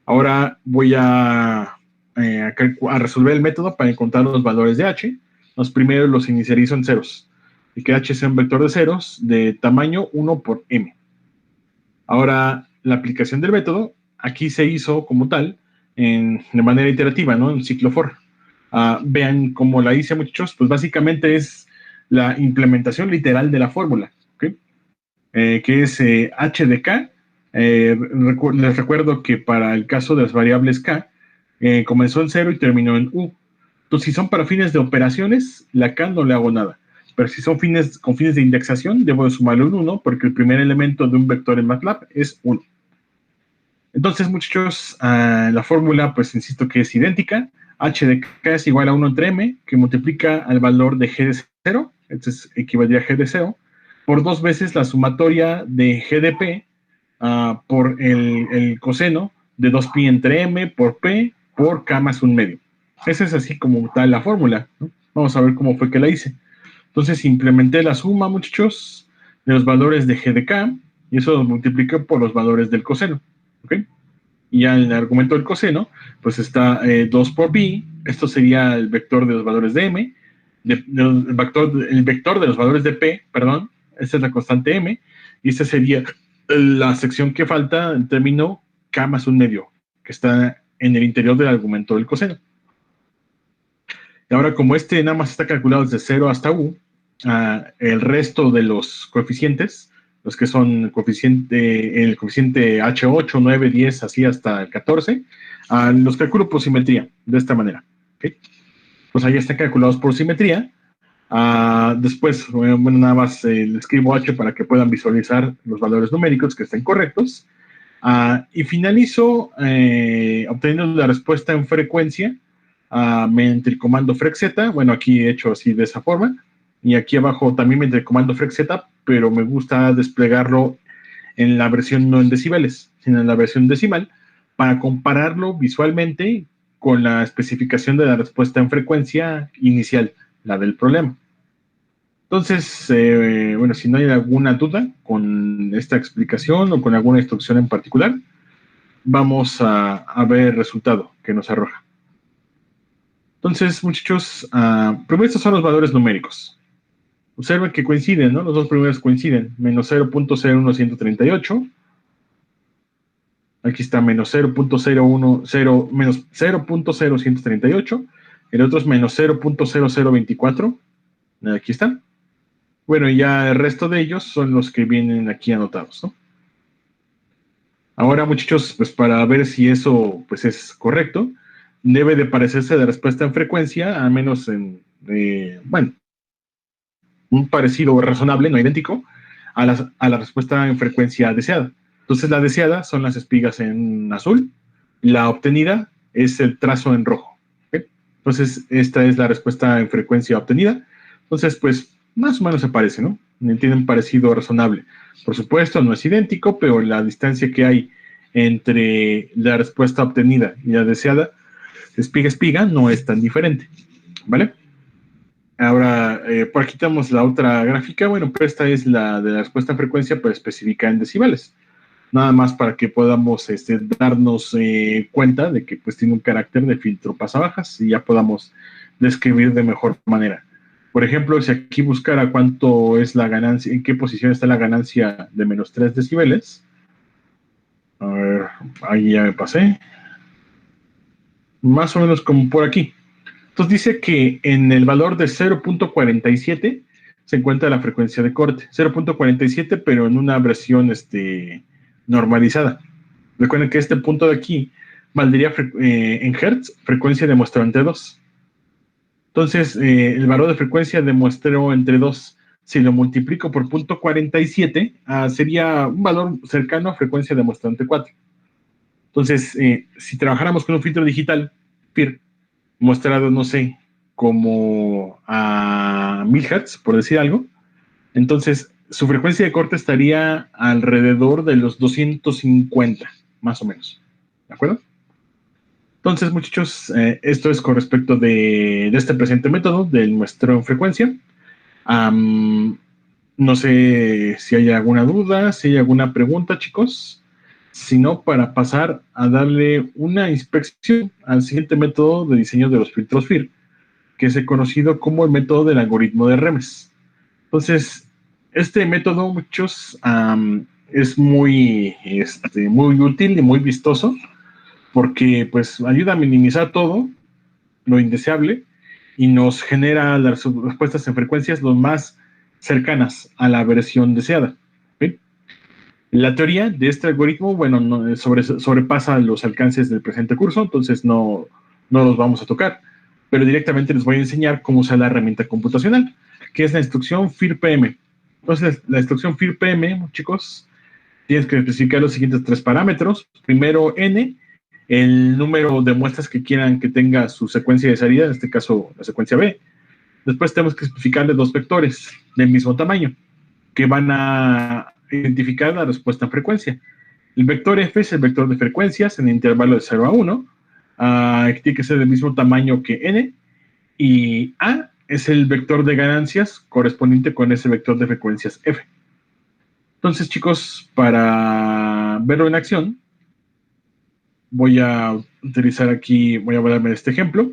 Ahora voy a resolver el método para encontrar los valores de H. Los primeros los inicializo en ceros. Y que H sea un vector de ceros de tamaño 1 por M. Ahora, la aplicación del método, aquí se hizo como tal, de manera iterativa, ¿no? En ciclo for. Vean cómo la hice, muchachos. Pues básicamente es la implementación literal de la fórmula, ¿okay? Que es H de K. Les recuerdo que para el caso de las variables K, comenzó en 0 y terminó en U. Entonces, si son para fines de operaciones, la K no le hago nada. Pero si son con fines de indexación, debo de sumarle un 1 porque el primer elemento de un vector en MATLAB es 1. Entonces, muchachos, la fórmula, pues insisto que es idéntica. H de K es igual a 1 entre M, que multiplica al valor de G de 0, entonces equivaldría a G de 0, por 2 veces la sumatoria de G de P por el coseno de 2pi entre M por P por K más un medio. Esa es así como tal la fórmula, ¿no? Vamos a ver cómo fue que la hice. Entonces implementé la suma, muchachos, de los valores de G de K, y eso lo multipliqué por los valores del coseno, ¿ok? Y ya en el argumento del coseno, pues está 2 por pi, esto sería el vector de los valores de M, el vector de los valores de P, perdón, esta es la constante M, y esta sería la sección que falta en término K más un medio, que está en el interior del argumento del coseno. Y ahora, como este nada más está calculado desde 0 hasta U, el resto de los coeficientes, los que son el coeficiente H8, 9, 10, así hasta el 14, los calculo por simetría, de esta manera. ¿Okay? Pues ahí están calculados por simetría. Después, bueno, nada más le escribo H para que puedan visualizar los valores numéricos que estén correctos. Y finalizo obteniendo la respuesta en frecuencia mediante el comando frexz. Bueno, aquí he hecho así de esa forma. Y aquí abajo también mediante el comando frexz, pero me gusta desplegarlo en la versión no en decibeles, sino en la versión decimal, para compararlo visualmente con la especificación de la respuesta en frecuencia inicial, la del problema. Entonces, bueno, si no hay alguna duda con esta explicación o con alguna instrucción en particular, vamos a ver el resultado que nos arroja. Entonces, muchachos, primero estos son los valores numéricos. Observen que coinciden, ¿no? Los dos primeros coinciden. Menos 0.01138. Aquí está menos 0.010, menos 0.0138. El otro es menos 0.0024. Aquí está. Bueno, y ya el resto de ellos son los que vienen aquí anotados, ¿no? Ahora, muchachos, pues para ver si eso pues es correcto, debe de parecerse la respuesta en frecuencia, al menos en, bueno, un parecido razonable, no idéntico, a la respuesta en frecuencia deseada. Entonces, la deseada son las espigas en azul, la obtenida es el trazo en rojo. ¿Okay? Entonces, esta es la respuesta en frecuencia obtenida. Entonces, pues, más o menos se parece, ¿no? Tienen parecido razonable. Por supuesto, no es idéntico, pero la distancia que hay entre la respuesta obtenida y la deseada, espiga-espiga, no es tan diferente, ¿vale? Ahora, por aquí tenemos la otra gráfica. Bueno, pues esta es la de la respuesta en frecuencia, pero especificada en decibeles. Nada más para que podamos darnos cuenta de que pues tiene un carácter de filtro pasabajas y ya podamos describir de mejor manera. Por ejemplo, si aquí buscara cuánto es la ganancia, en qué posición está la ganancia de menos 3 decibeles. A ver, ahí ya me pasé. Más o menos como por aquí. Entonces dice que en el valor de 0.47 se encuentra la frecuencia de corte. 0.47, pero en una versión normalizada. Recuerden que este punto de aquí valdría en hertz frecuencia de muestreo entre 2. Entonces, el valor de frecuencia de muestreo entre 2, si lo multiplico por 0.47, sería un valor cercano a frecuencia de muestreo entre 4. Entonces, si trabajáramos con un filtro digital, FIR, mostrado, no sé, como a 1000 Hz, por decir algo, entonces su frecuencia de corte estaría alrededor de los 250, más o menos. ¿De acuerdo? Entonces, muchachos, esto es con respecto de este presente método del muestreo en frecuencia. No sé si hay alguna duda, si hay alguna pregunta, chicos. Si no, para pasar a darle una inspección al siguiente método de diseño de los filtros FIR, que es conocido como el método del algoritmo de Remes. Entonces, este método, muchos, es muy útil y muy vistoso, porque pues ayuda a minimizar todo lo indeseable y nos genera las respuestas en frecuencias lo más cercanas a la versión deseada. ¿Sí? La teoría de este algoritmo, bueno, no, sobrepasa los alcances del presente curso, entonces no los vamos a tocar, pero directamente les voy a enseñar cómo usar la herramienta computacional, que es la instrucción FIR-PM. Entonces, la instrucción FIR-PM, chicos, tienes que especificar los siguientes 3 parámetros. Primero, n, el número de muestras que quieran que tenga su secuencia de salida, en este caso la secuencia B. Después tenemos que especificarle 2 vectores del mismo tamaño, que van a identificar la respuesta en frecuencia. El vector F es el vector de frecuencias en el intervalo de 0 a 1, que tiene que ser del mismo tamaño que n, y A es el vector de ganancias correspondiente con ese vector de frecuencias F. Entonces, chicos, para verlo en acción, voy a utilizar aquí, voy a darme este ejemplo.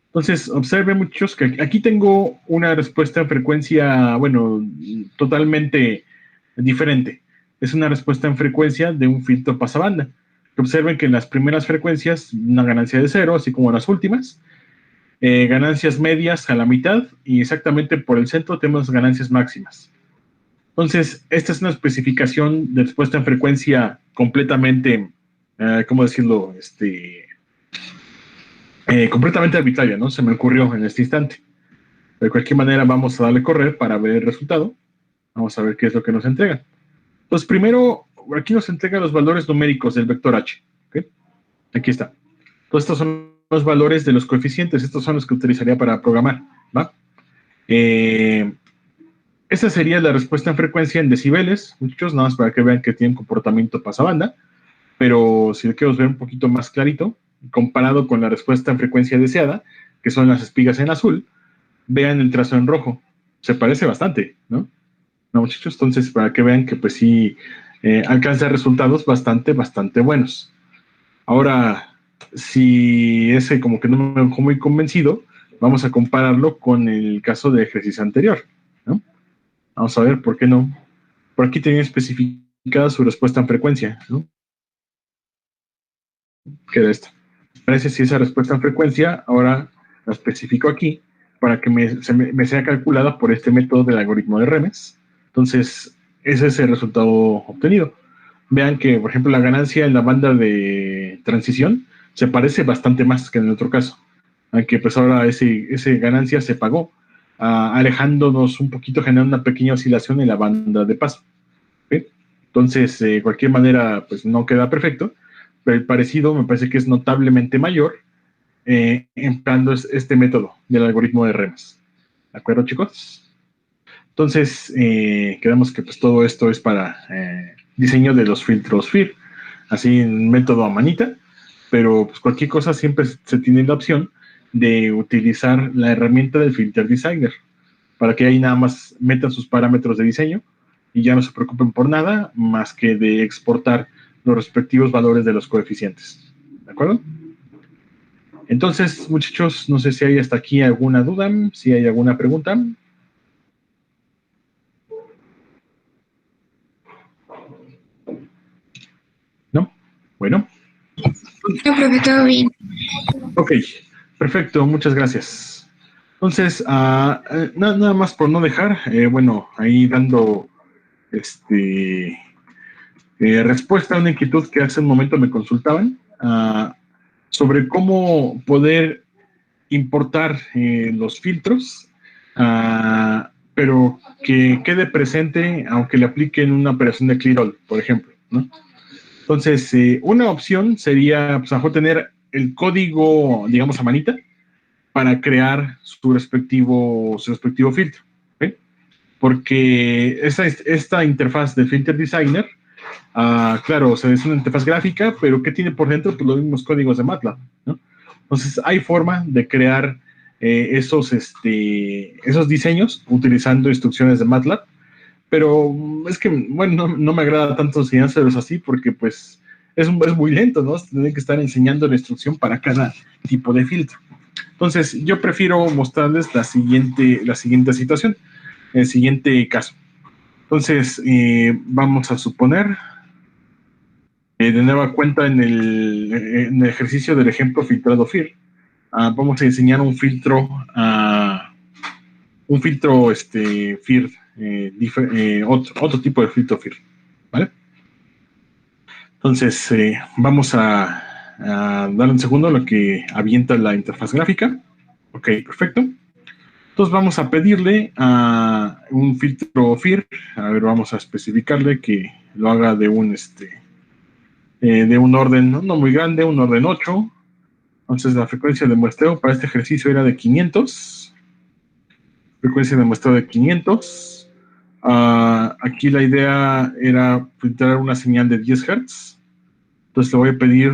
Entonces, observen muchos que aquí tengo una respuesta en frecuencia, bueno, totalmente diferente. Es una respuesta en frecuencia de un filtro pasabanda. Observen que en las primeras frecuencias, una ganancia de 0, así como en las últimas. Ganancias medias a la mitad y exactamente por el centro tenemos ganancias máximas. Entonces, esta es una especificación de respuesta en frecuencia completamente, ¿cómo decirlo? Completamente arbitraria, ¿no? Se me ocurrió en este instante. De cualquier manera, vamos a darle correr para ver el resultado. Vamos a ver qué es lo que nos entrega. Pues primero, aquí nos entrega los valores numéricos del vector h. ¿Okay? Aquí está. Entonces, estos son los valores de los coeficientes. Estos son los que utilizaría para programar. ¿Va? Esa sería la respuesta en frecuencia en decibeles, muchachos, nada más para que vean que tiene un comportamiento pasabanda. Pero si lo queremos ver un poquito más clarito, comparado con la respuesta en frecuencia deseada, que son las espigas en azul, vean el trazo en rojo. Se parece bastante, ¿no? No, muchachos, entonces para que vean que pues sí alcanza resultados bastante buenos. Ahora, si ese como que no me dejó muy convencido, vamos a compararlo con el caso de ejercicio anterior, ¿no? Vamos a ver por qué no. Por aquí tenía especificada su respuesta en frecuencia, ¿no? Que era esta. Parece si esa respuesta en frecuencia, ahora la especifico aquí para que me sea calculada por este método del algoritmo de Remes. Entonces, ese es el resultado obtenido. Vean que, por ejemplo, la ganancia en la banda de transición se parece bastante más que en el otro caso. Aunque pues ahora ese ganancia se pagó, alejándonos un poquito, generando una pequeña oscilación en la banda de paso. ¿Sí? Entonces, de cualquier manera, pues no queda perfecto, pero el parecido me parece que es notablemente mayor empleando este método del algoritmo de Remes. ¿De acuerdo, chicos? Entonces, quedamos que pues todo esto es para diseño de los filtros FIR, así en método a manita, pero pues cualquier cosa siempre se tiene la opción de utilizar la herramienta del Filter Designer, para que ahí nada más metan sus parámetros de diseño y ya no se preocupen por nada más que de exportar los respectivos valores de los coeficientes. ¿De acuerdo? Entonces, muchachos, no sé si hay hasta aquí alguna duda, si hay alguna pregunta. ¿No? Bueno. No, profe, todo bien. Ok, perfecto, muchas gracias. Entonces, nada más por no dejar, bueno, ahí dando respuesta a una inquietud que hace un momento me consultaban. sobre cómo poder importar los filtros, pero que quede presente aunque le apliquen una operación de clear all, por ejemplo, ¿no? Entonces, una opción sería, pues, a lo mejor tener el código, digamos, a manita, para crear su respectivo filtro, ¿ok? Porque esta interfaz de Filter Designer, claro, o sea, es una interfaz gráfica, pero ¿qué tiene por dentro? Pues los mismos códigos de MATLAB, ¿no? Entonces, hay forma de crear esos diseños utilizando instrucciones de MATLAB, pero es que, bueno, no me agrada tanto enseñárselos así porque, pues, es muy lento, ¿no? Tienen que estar enseñando la instrucción para cada tipo de filtro. Entonces, yo prefiero mostrarles la siguiente situación, el siguiente caso. Entonces, vamos a suponer, de nueva cuenta en el ejercicio del ejemplo filtrado FIR, vamos a enseñar un filtro FIR, otro tipo de filtro FIR, ¿vale? Entonces, vamos a darle un segundo a lo que avienta la interfaz gráfica. Ok, perfecto. Entonces vamos a pedirle a un filtro FIR, a ver, vamos a especificarle que lo haga de un orden no muy grande, un orden 8. Entonces la frecuencia de muestreo para este ejercicio era de 500. Frecuencia de muestreo de 500. Aquí la idea era filtrar una señal de 10 Hz. Entonces le voy a pedir,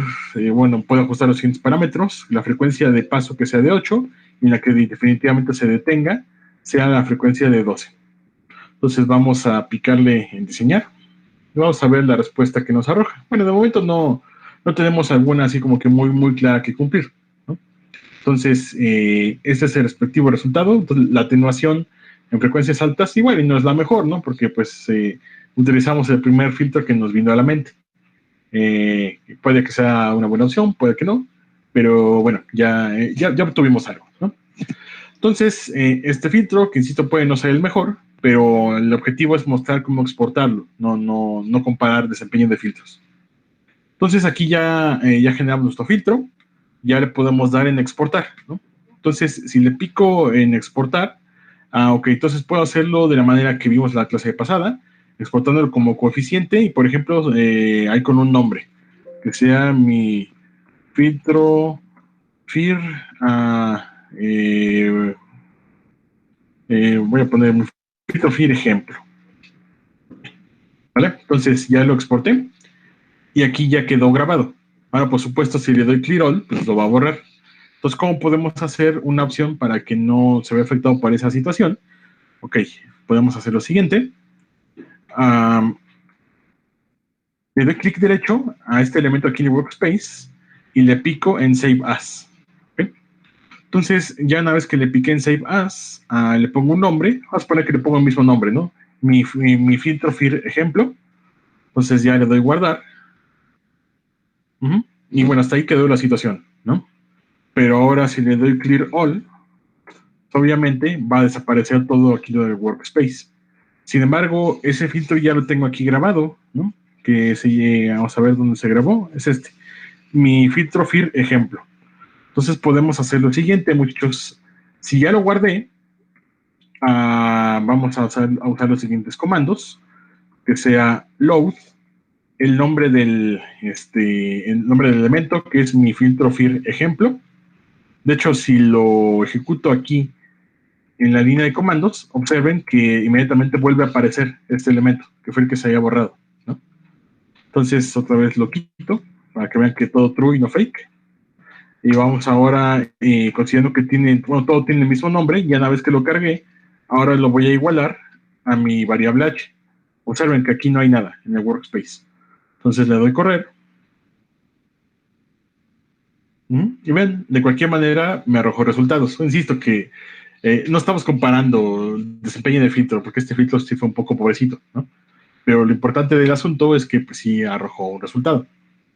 puedo ajustar los siguientes parámetros: la frecuencia de paso que sea de 8 y la que definitivamente se detenga sea la frecuencia de 12. Entonces vamos a picarle en diseñar y vamos a ver la respuesta que nos arroja. Bueno, de momento no tenemos alguna así como que muy, muy clara que cumplir, ¿no? Entonces, este es el respectivo resultado. Entonces, la atenuación en frecuencias altas igual y no es la mejor, ¿no? Porque pues utilizamos el primer filtro que nos vino a la mente. Puede que sea una buena opción, puede que no, pero bueno, ya obtuvimos algo, ¿no? Entonces, este filtro, que insisto, puede no ser el mejor, pero el objetivo es mostrar cómo exportarlo, no comparar desempeño de filtros. Entonces, aquí ya generamos nuestro filtro, ya le podemos dar en exportar, ¿no? Entonces, si le pico en exportar, ok, entonces puedo hacerlo de la manera que vimos en la clase pasada, exportándolo como coeficiente y, por ejemplo, ahí con un nombre, que sea mi filtro FIR, voy a poner mi filtro FIR ejemplo, ¿vale? Entonces ya lo exporté y aquí ya quedó grabado. Ahora, por supuesto, si le doy clear all, pues lo va a borrar. Entonces, ¿cómo podemos hacer una opción para que no se vea afectado por esa situación? Ok, podemos hacer lo siguiente. Le doy clic derecho a este elemento aquí en el workspace y le pico en Save As. ¿Okay? Entonces, ya una vez que le piqué en Save As, le pongo un nombre. Vamos a poner que le pongo el mismo nombre, ¿no? Mi filtro FIR ejemplo. Entonces ya le doy guardar. Y bueno, hasta ahí quedó la situación, ¿no? Pero ahora si le doy Clear All, obviamente va a desaparecer todo aquí lo del workspace. Sin embargo, ese filtro ya lo tengo aquí grabado, ¿no? Vamos a ver dónde se grabó, es este. Mi filtro FIR ejemplo. Entonces podemos hacer lo siguiente, muchachos. Si ya lo guardé, vamos a usar los siguientes comandos, que sea load, el nombre del elemento, que es mi filtro FIR ejemplo. De hecho, si lo ejecuto aquí en la línea de comandos, observen que inmediatamente vuelve a aparecer este elemento, que fue el que se había borrado, ¿no? Entonces, otra vez lo quito, para que vean que todo true y no fake. Y vamos ahora, considerando que todo tiene el mismo nombre, y una vez que lo cargué, ahora lo voy a igualar a mi variable h. Observen que aquí no hay nada en el workspace. Entonces le doy correr. Y ven, de cualquier manera me arrojó resultados. Insisto que no estamos comparando desempeño de filtro, porque este filtro sí fue un poco pobrecito, ¿no? Pero lo importante del asunto es que pues, sí arrojó un resultado,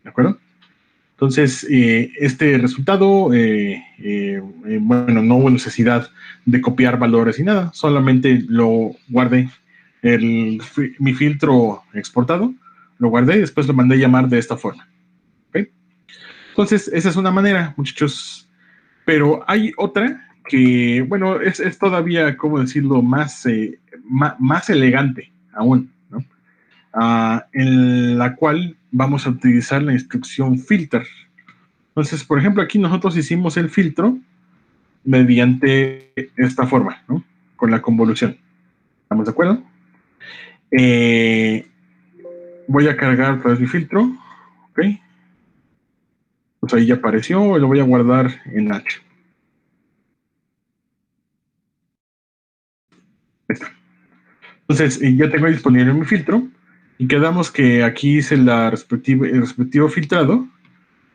¿de acuerdo? Entonces, este resultado, bueno, no hubo necesidad de copiar valores y nada, solamente lo guardé, mi filtro exportado, lo guardé y después lo mandé llamar de esta forma. ¿Okay? Entonces, esa es una manera, muchachos. Pero hay otra que, bueno, es todavía, ¿cómo decirlo?, más elegante aún, ¿no? En la cual vamos a utilizar la instrucción filter. Entonces, por ejemplo, aquí nosotros hicimos el filtro mediante esta forma, ¿no? Con la convolución. ¿Estamos de acuerdo? Voy a cargar otra vez mi filtro. Ok. Pues ahí ya apareció. Lo voy a guardar en H. Ahí está. Entonces, ya tengo disponible mi filtro. Y quedamos que aquí hice el respectivo filtrado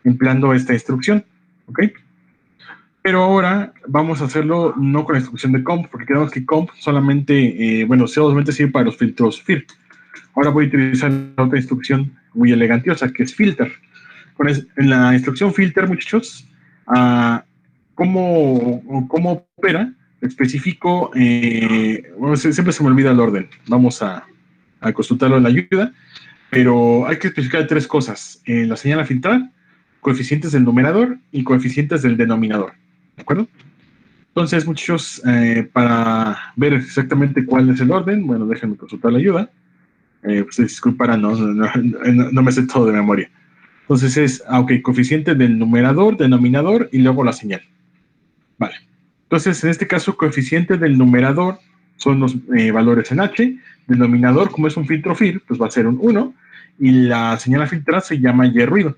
empleando esta instrucción. ¿Ok? Pero ahora vamos a hacerlo no con la instrucción de comp, porque quedamos que comp solamente, solamente sirve para los filtros FIR. Ahora voy a utilizar otra instrucción muy elegantiosa, que es filter. En la instrucción filter, muchachos, ¿cómo opera? Especifico, siempre se me olvida el orden. Vamos a consultarlo en la ayuda, pero hay que especificar tres cosas. La señal a filtrar, coeficientes del numerador y coeficientes del denominador. ¿De acuerdo? Entonces, muchachos, para ver exactamente cuál es el orden, bueno, déjenme consultar la ayuda. Pues disculparán, no me sé todo de memoria. Entonces es, coeficiente del numerador, denominador y luego la señal. Vale. Entonces, en este caso, coeficiente del numerador son los valores en H. Denominador, como es un filtro FIR, pues va a ser un 1. Y la señal a filtrar se llama Y ruido.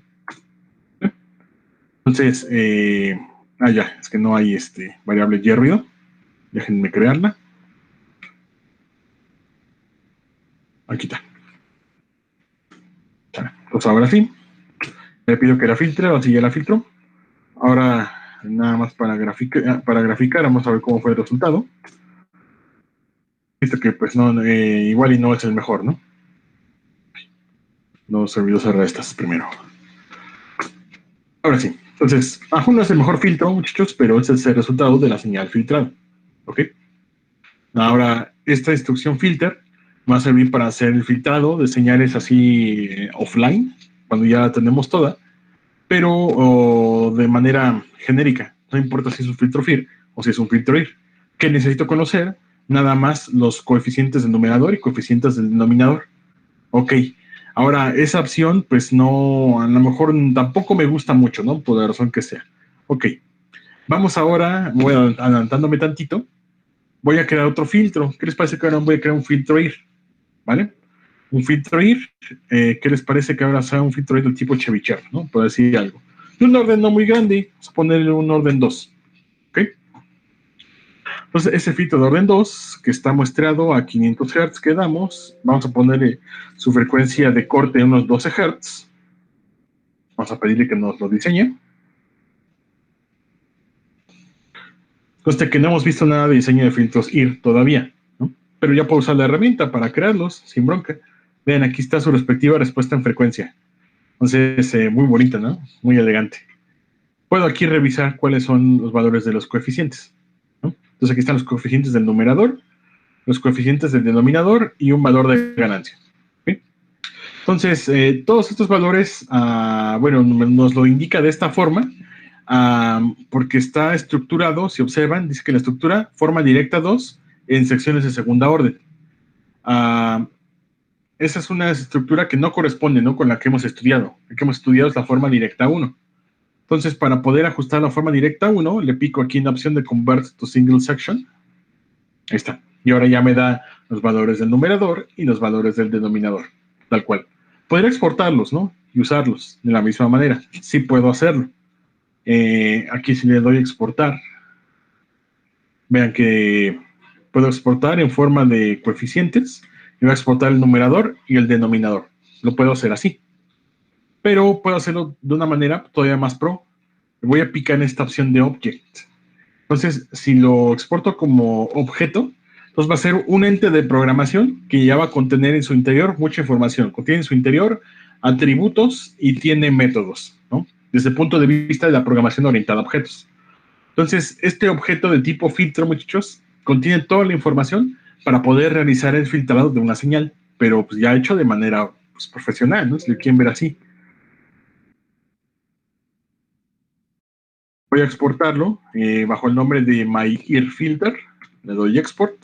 Entonces, ya, es que no hay variable Y ruido. Déjenme crearla. Aquí está. Pues ahora sí. Le pido que la filtre, así ya la filtro. Ahora, nada más para graficar, vamos a ver cómo fue el resultado. Visto que, pues, no, igual y no es el mejor, ¿no? No se olvidó cerrar estas primero. Ahora sí. Entonces, no es el mejor filtro, muchachos, pero ese es el resultado de la señal filtrada. ¿Ok? Ahora, esta instrucción filter va a servir para hacer el filtrado de señales así offline, cuando ya la tenemos toda, pero de manera genérica. No importa si es un filtro FIR o si es un filtro IR. ¿Qué necesito conocer? Nada más los coeficientes del numerador y coeficientes del denominador. Ok. Ahora, esa opción, pues no, a lo mejor tampoco me gusta mucho, ¿no? Por la razón que sea. Ok. Vamos ahora, voy adelantándome tantito. Voy a crear otro filtro. ¿Qué les parece que ahora voy a crear un filtro IR? ¿Vale? Un filtro IR, ¿qué les parece que ahora sea un filtro IR del tipo Chebyshev, ¿no? Por decir algo. De un orden no muy grande, vamos a ponerle un orden 2. ¿Ok? Entonces, ese filtro de orden 2, que está muestreado a 500 Hz que damos, vamos a ponerle su frecuencia de corte a unos 12 Hz. Vamos a pedirle que nos lo diseñe. Conste que no hemos visto nada de diseño de filtros IR todavía, ¿no? Pero ya puedo usar la herramienta para crearlos sin bronca. Vean, aquí está su respectiva respuesta en frecuencia. Entonces, muy bonita, ¿no? Muy elegante. Puedo aquí revisar cuáles son los valores de los coeficientes, ¿no? Entonces, aquí están los coeficientes del numerador, los coeficientes del denominador y un valor de ganancia. ¿Sí? Entonces, todos estos valores, nos lo indica de esta forma, porque está estructurado, si observan, dice que la estructura forma directa 2 en secciones de segunda orden. Esa es una estructura que no corresponde, ¿no?, con la que hemos estudiado. La que hemos estudiado es la forma directa 1. Entonces, para poder ajustar la forma directa 1, le pico aquí en la opción de Convert to Single Section. Ahí está. Y ahora ya me da los valores del numerador y los valores del denominador, tal cual. Podría exportarlos, ¿no? Y usarlos de la misma manera. Sí puedo hacerlo. Aquí si le doy exportar, vean que puedo exportar en forma de coeficientes. Y voy a exportar el numerador y el denominador. Lo puedo hacer así. Pero puedo hacerlo de una manera todavía más pro. Voy a picar en esta opción de Object. Entonces, si lo exporto como objeto, entonces va a ser un ente de programación que ya va a contener en su interior mucha información. Contiene en su interior atributos y tiene métodos, ¿no? Desde el punto de vista de la programación orientada a objetos. Entonces, este objeto de tipo filtro, muchachos, contiene toda la información para poder realizar el filtrado de una señal, pero pues, ya hecho de manera pues, profesional, ¿no? Si lo quieren ver así. Voy a exportarlo bajo el nombre de MyEarFilter. Le doy Export.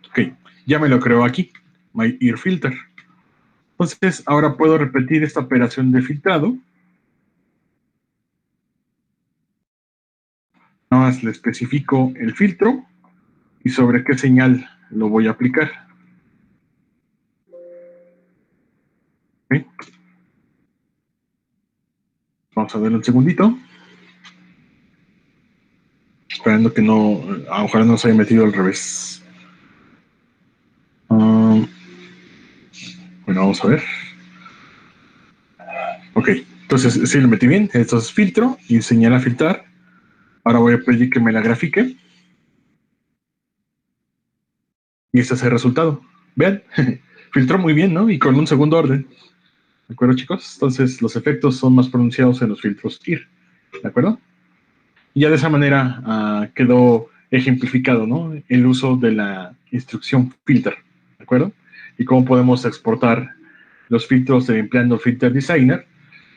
Ok, ya me lo creo aquí, MyEarFilter. Entonces, ahora puedo repetir esta operación de filtrado. Nada más le especifico el filtro y sobre qué señal lo voy a aplicar. ¿Okay? Vamos a ver un segundito. Esperando que no, ojalá no se haya metido al revés. Bueno, vamos a ver. Ok, entonces sí lo metí bien. Entonces filtro y señal a filtrar. Ahora voy a pedir que me la grafique. Y este es el resultado. Vean, filtró muy bien, ¿no? Y con un segundo orden. ¿De acuerdo, chicos? Entonces los efectos son más pronunciados en los filtros IR. ¿De acuerdo? Y ya de esa manera quedó ejemplificado, ¿no? El uso de la instrucción filter. ¿De acuerdo? Y cómo podemos exportar los filtros empleando Filter Designer,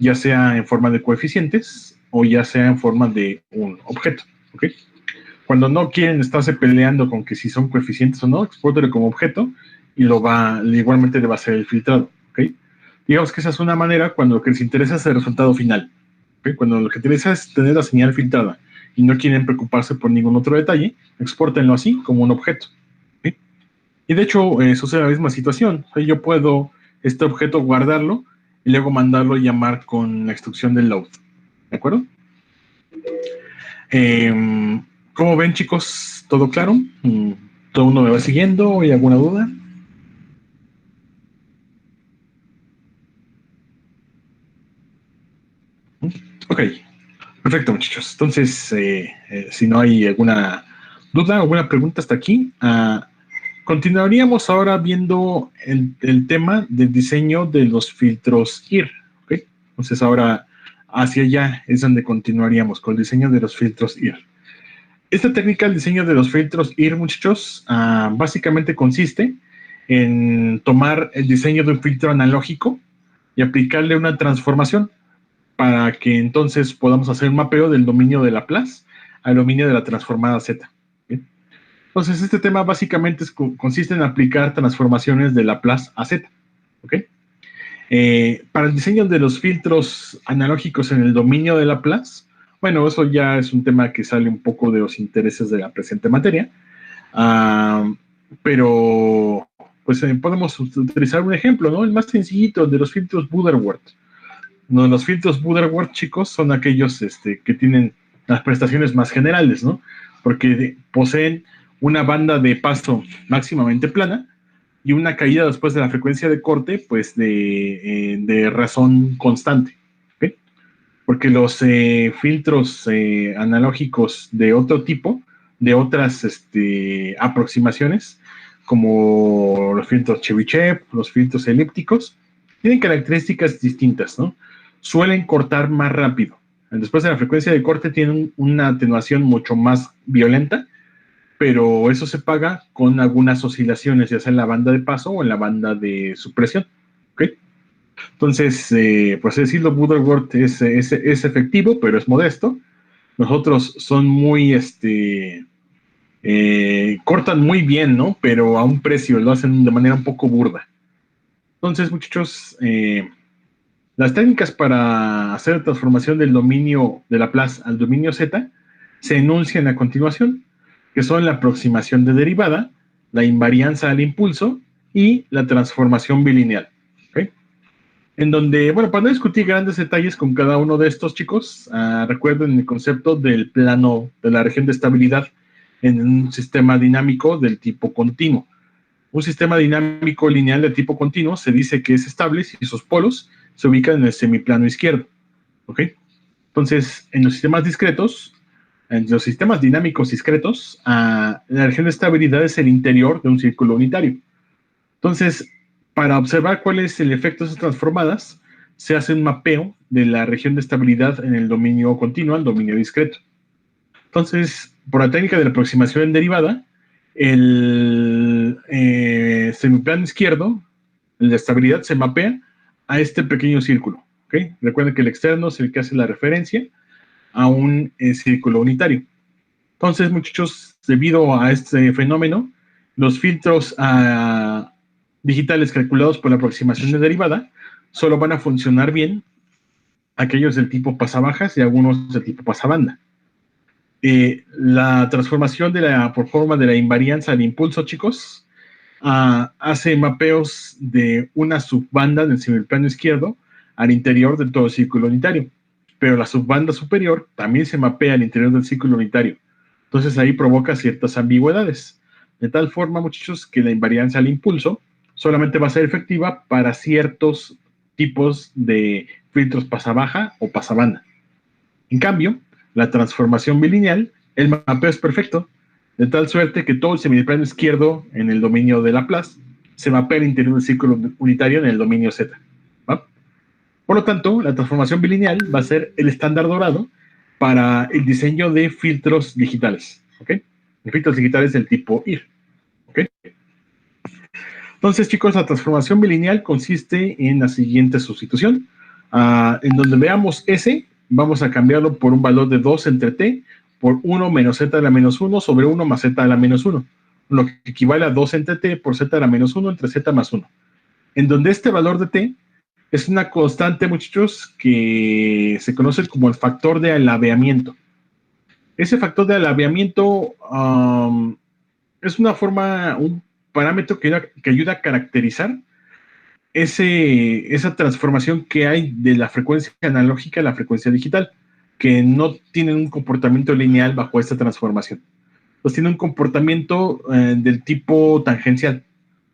ya sea en forma de coeficientes o ya sea en forma de un objeto. ¿Ok? Cuando no quieren estarse peleando con que si son coeficientes o no, expórtelo como objeto y igualmente le va a hacer el filtrado. ¿Okay? Digamos que esa es una manera cuando lo que les interesa es el resultado final. ¿Okay? Cuando lo que interesa es tener la señal filtrada y no quieren preocuparse por ningún otro detalle, expórtenlo así como un objeto. ¿Okay? Y de hecho, sucede la misma situación. O sea, yo puedo este objeto guardarlo y luego mandarlo a llamar con la instrucción del load. ¿De acuerdo? ¿Cómo ven, chicos? ¿Todo claro? ¿Todo uno me va siguiendo? ¿Hay alguna duda? Ok, perfecto, muchachos. Entonces, si no hay alguna duda o alguna pregunta hasta aquí, continuaríamos ahora viendo el tema del diseño de los filtros IR. ¿Okay? Entonces, ahora hacia allá es donde continuaríamos con el diseño de los filtros IR. Esta técnica, el diseño de los filtros IR, muchachos, básicamente consiste en tomar el diseño de un filtro analógico y aplicarle una transformación para que entonces podamos hacer un mapeo del dominio de Laplace al dominio de la transformada Z. ¿Bien? Entonces, este tema básicamente consiste en aplicar transformaciones de Laplace a Z. ¿Okay? Para el diseño de los filtros analógicos en el dominio de Laplace, bueno, eso ya es un tema que sale un poco de los intereses de la presente materia, pero pues podemos utilizar un ejemplo, ¿no? El más sencillito de los filtros Butterworth. No, los filtros Butterworth, chicos, son aquellos que tienen las prestaciones más generales, ¿no? Porque poseen una banda de paso máximamente plana y una caída después de la frecuencia de corte, pues de razón constante. ¿Okay? Porque los filtros analógicos de otro tipo, de otras aproximaciones, como los filtros Chebyshev, los filtros elípticos, tienen características distintas, ¿no? Suelen cortar más rápido. Después de la frecuencia de corte tienen una atenuación mucho más violenta, pero eso se paga con algunas oscilaciones, ya sea en la banda de paso o en la banda de supresión. ¿Okay? Entonces, pues decirlo, Butterworth es efectivo, pero es modesto. Los otros son muy, cortan muy bien, ¿no? Pero a un precio, lo hacen de manera un poco burda. Entonces, muchachos, las técnicas para hacer transformación del dominio de Laplace al dominio Z se enuncian a continuación, que son la aproximación de derivada, la invarianza al impulso y la transformación bilineal. ¿Okay? En donde, bueno, para no discutir grandes detalles con cada uno de estos chicos, recuerden el concepto del plano de la región de estabilidad en un sistema dinámico del tipo continuo. Un sistema dinámico lineal de tipo continuo se dice que es estable si sus polos se ubican en el semiplano izquierdo. ¿Ok? Entonces, en los sistemas discretos, en los sistemas dinámicos discretos, la región de estabilidad es el interior de un círculo unitario. Entonces, para observar cuál es el efecto de esas transformadas, se hace un mapeo de la región de estabilidad en el dominio continuo al dominio discreto. Entonces, por la técnica de la aproximación en derivada, el semiplano izquierdo, la estabilidad se mapea a este pequeño círculo. ¿Okay? Recuerden que el externo es el que hace la referencia a un círculo unitario. Entonces, muchachos, debido a este fenómeno, los filtros digitales calculados por la aproximación de derivada solo van a funcionar bien aquellos del tipo pasabajas y algunos del tipo pasabanda. La transformación por forma de la invarianza de impulso, chicos, hace mapeos de una subbanda del semiplano izquierdo al interior de todo el círculo unitario, pero la subbanda superior también se mapea al interior del círculo unitario. Entonces ahí provoca ciertas ambigüedades, de tal forma, muchachos, que la invarianza al impulso solamente va a ser efectiva para ciertos tipos de filtros pasabaja o pasabanda. En cambio, la transformación bilineal, el mapeo es perfecto, de tal suerte que todo el semiplano izquierdo en el dominio de Laplace se mapea al interior del círculo unitario en el dominio Z. ¿Va? Por lo tanto, la transformación bilineal va a ser el estándar dorado para el diseño de filtros digitales. ¿Okay? De filtros digitales del tipo IR. ¿Okay? Entonces, chicos, la transformación bilineal consiste en la siguiente sustitución. En donde veamos S, vamos a cambiarlo por un valor de 2 entre T por 1 menos Z a la menos 1 sobre 1 más Z a la menos 1, lo que equivale a 2 entre T por Z a la menos 1 entre Z más 1. En donde este valor de T es una constante, muchachos, que se conoce como el factor de alabeamiento. Ese factor de alabeamiento es una forma, un parámetro que ayuda a caracterizar esa transformación que hay de la frecuencia analógica a la frecuencia digital, que no tienen un comportamiento lineal bajo esta transformación. Pues tiene un comportamiento del tipo tangencial.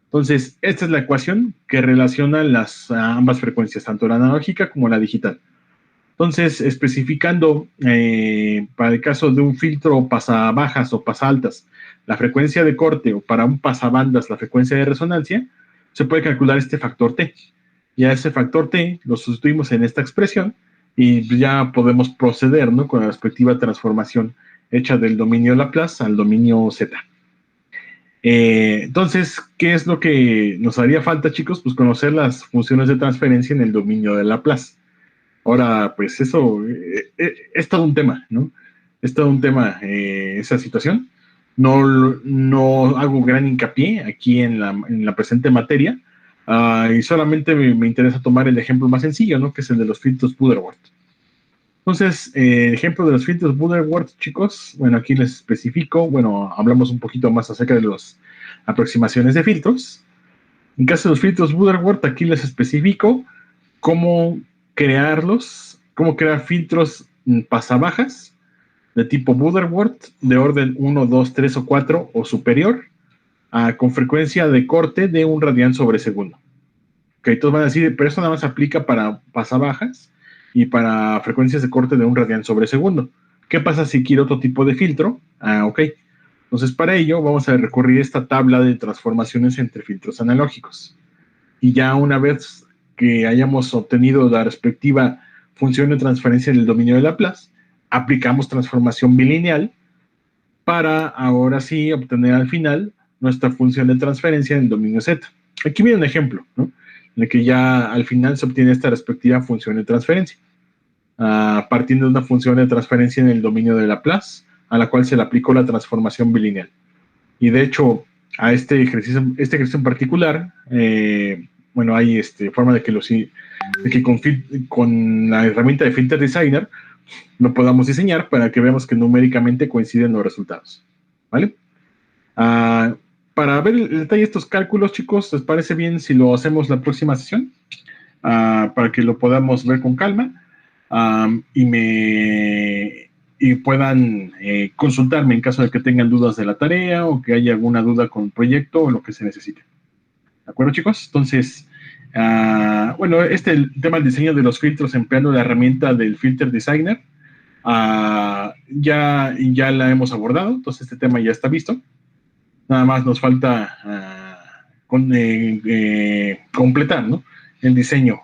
Entonces, esta es la ecuación que relaciona ambas frecuencias, tanto la analógica como la digital. Entonces, especificando para el caso de un filtro pasabajas o pasaltas, la frecuencia de corte, o para un pasabandas, la frecuencia de resonancia, se puede calcular este factor T. Y a ese factor T lo sustituimos en esta expresión y ya podemos proceder, ¿no?, con la respectiva transformación hecha del dominio Laplace al dominio Z. Entonces, ¿qué es lo que nos haría falta, chicos? Pues conocer las funciones de transferencia en el dominio de Laplace. Ahora, pues eso es todo un tema, ¿no? Es todo un tema esa situación. No hago gran hincapié aquí en la presente materia, y solamente me interesa tomar el ejemplo más sencillo, ¿no?, que es el de los filtros Butterworth. Entonces, el ejemplo de los filtros Butterworth, chicos, bueno, aquí les especifico, bueno, hablamos un poquito más acerca de las aproximaciones de filtros. En caso de los filtros Butterworth, aquí les especifico cómo cómo crear filtros pasabajas de tipo Butterworth de orden 1, 2, 3 o 4 o superior, con frecuencia de corte de 1 radián sobre segundo. Ok, todos van a decir, pero eso nada más aplica para pasabajas y para frecuencias de corte de 1 radián sobre segundo. ¿Qué pasa si quiero otro tipo de filtro? Ok. Entonces, para ello vamos a recurrir a esta tabla de transformaciones entre filtros analógicos. Y ya una vez que hayamos obtenido la respectiva función de transferencia en el dominio de Laplace, aplicamos transformación bilineal para ahora sí obtener al final nuestra función de transferencia en el dominio Z. Aquí viene un ejemplo, ¿no?, en el que ya al final se obtiene esta respectiva función de transferencia, partiendo de una función de transferencia en el dominio de Laplace, a la cual se le aplicó la transformación bilineal. Y de hecho, a este ejercicio en particular, bueno, hay forma de que con la herramienta de Filter Designer lo podamos diseñar para que veamos que numéricamente coinciden los resultados. ¿Vale? Para ver el detalle de estos cálculos, chicos, ¿les parece bien si lo hacemos la próxima sesión? Para que lo podamos ver con calma y puedan consultarme en caso de que tengan dudas de la tarea o que haya alguna duda con el proyecto o lo que se necesite. ¿De acuerdo, chicos? Entonces, bueno, el tema del diseño de los filtros empleando la herramienta del Filter Designer, ya la hemos abordado, entonces este tema ya está visto. Nada más nos falta completar, ¿no?, el diseño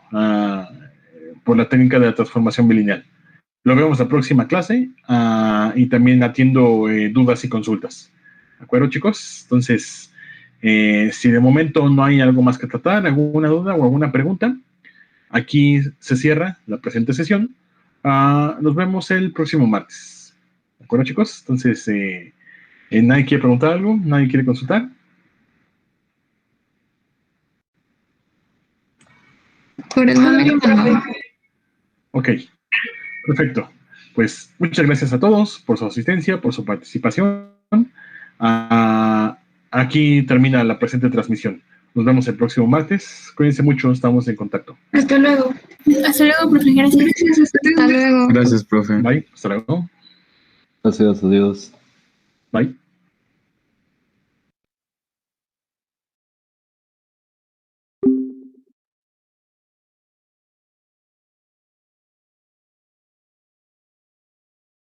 por la técnica de la transformación bilineal. Lo vemos la próxima clase y también atiendo dudas y consultas. ¿De acuerdo, chicos? Entonces, si de momento no hay algo más que tratar, alguna duda o alguna pregunta, aquí se cierra la presente sesión Nos vemos el próximo martes. ¿De acuerdo, chicos? Entonces, ¿nadie quiere preguntar algo? ¿Nadie quiere consultar? Por el momento no. Ok, perfecto. Pues muchas gracias a todos por su asistencia, por su participación. Aquí termina la presente transmisión. Nos vemos el próximo martes. Cuídense mucho, estamos en contacto. Hasta luego. Hasta luego, profe. Gracias. Gracias, hasta luego. Gracias, profe. Bye, hasta luego. Gracias, adiós. Bye.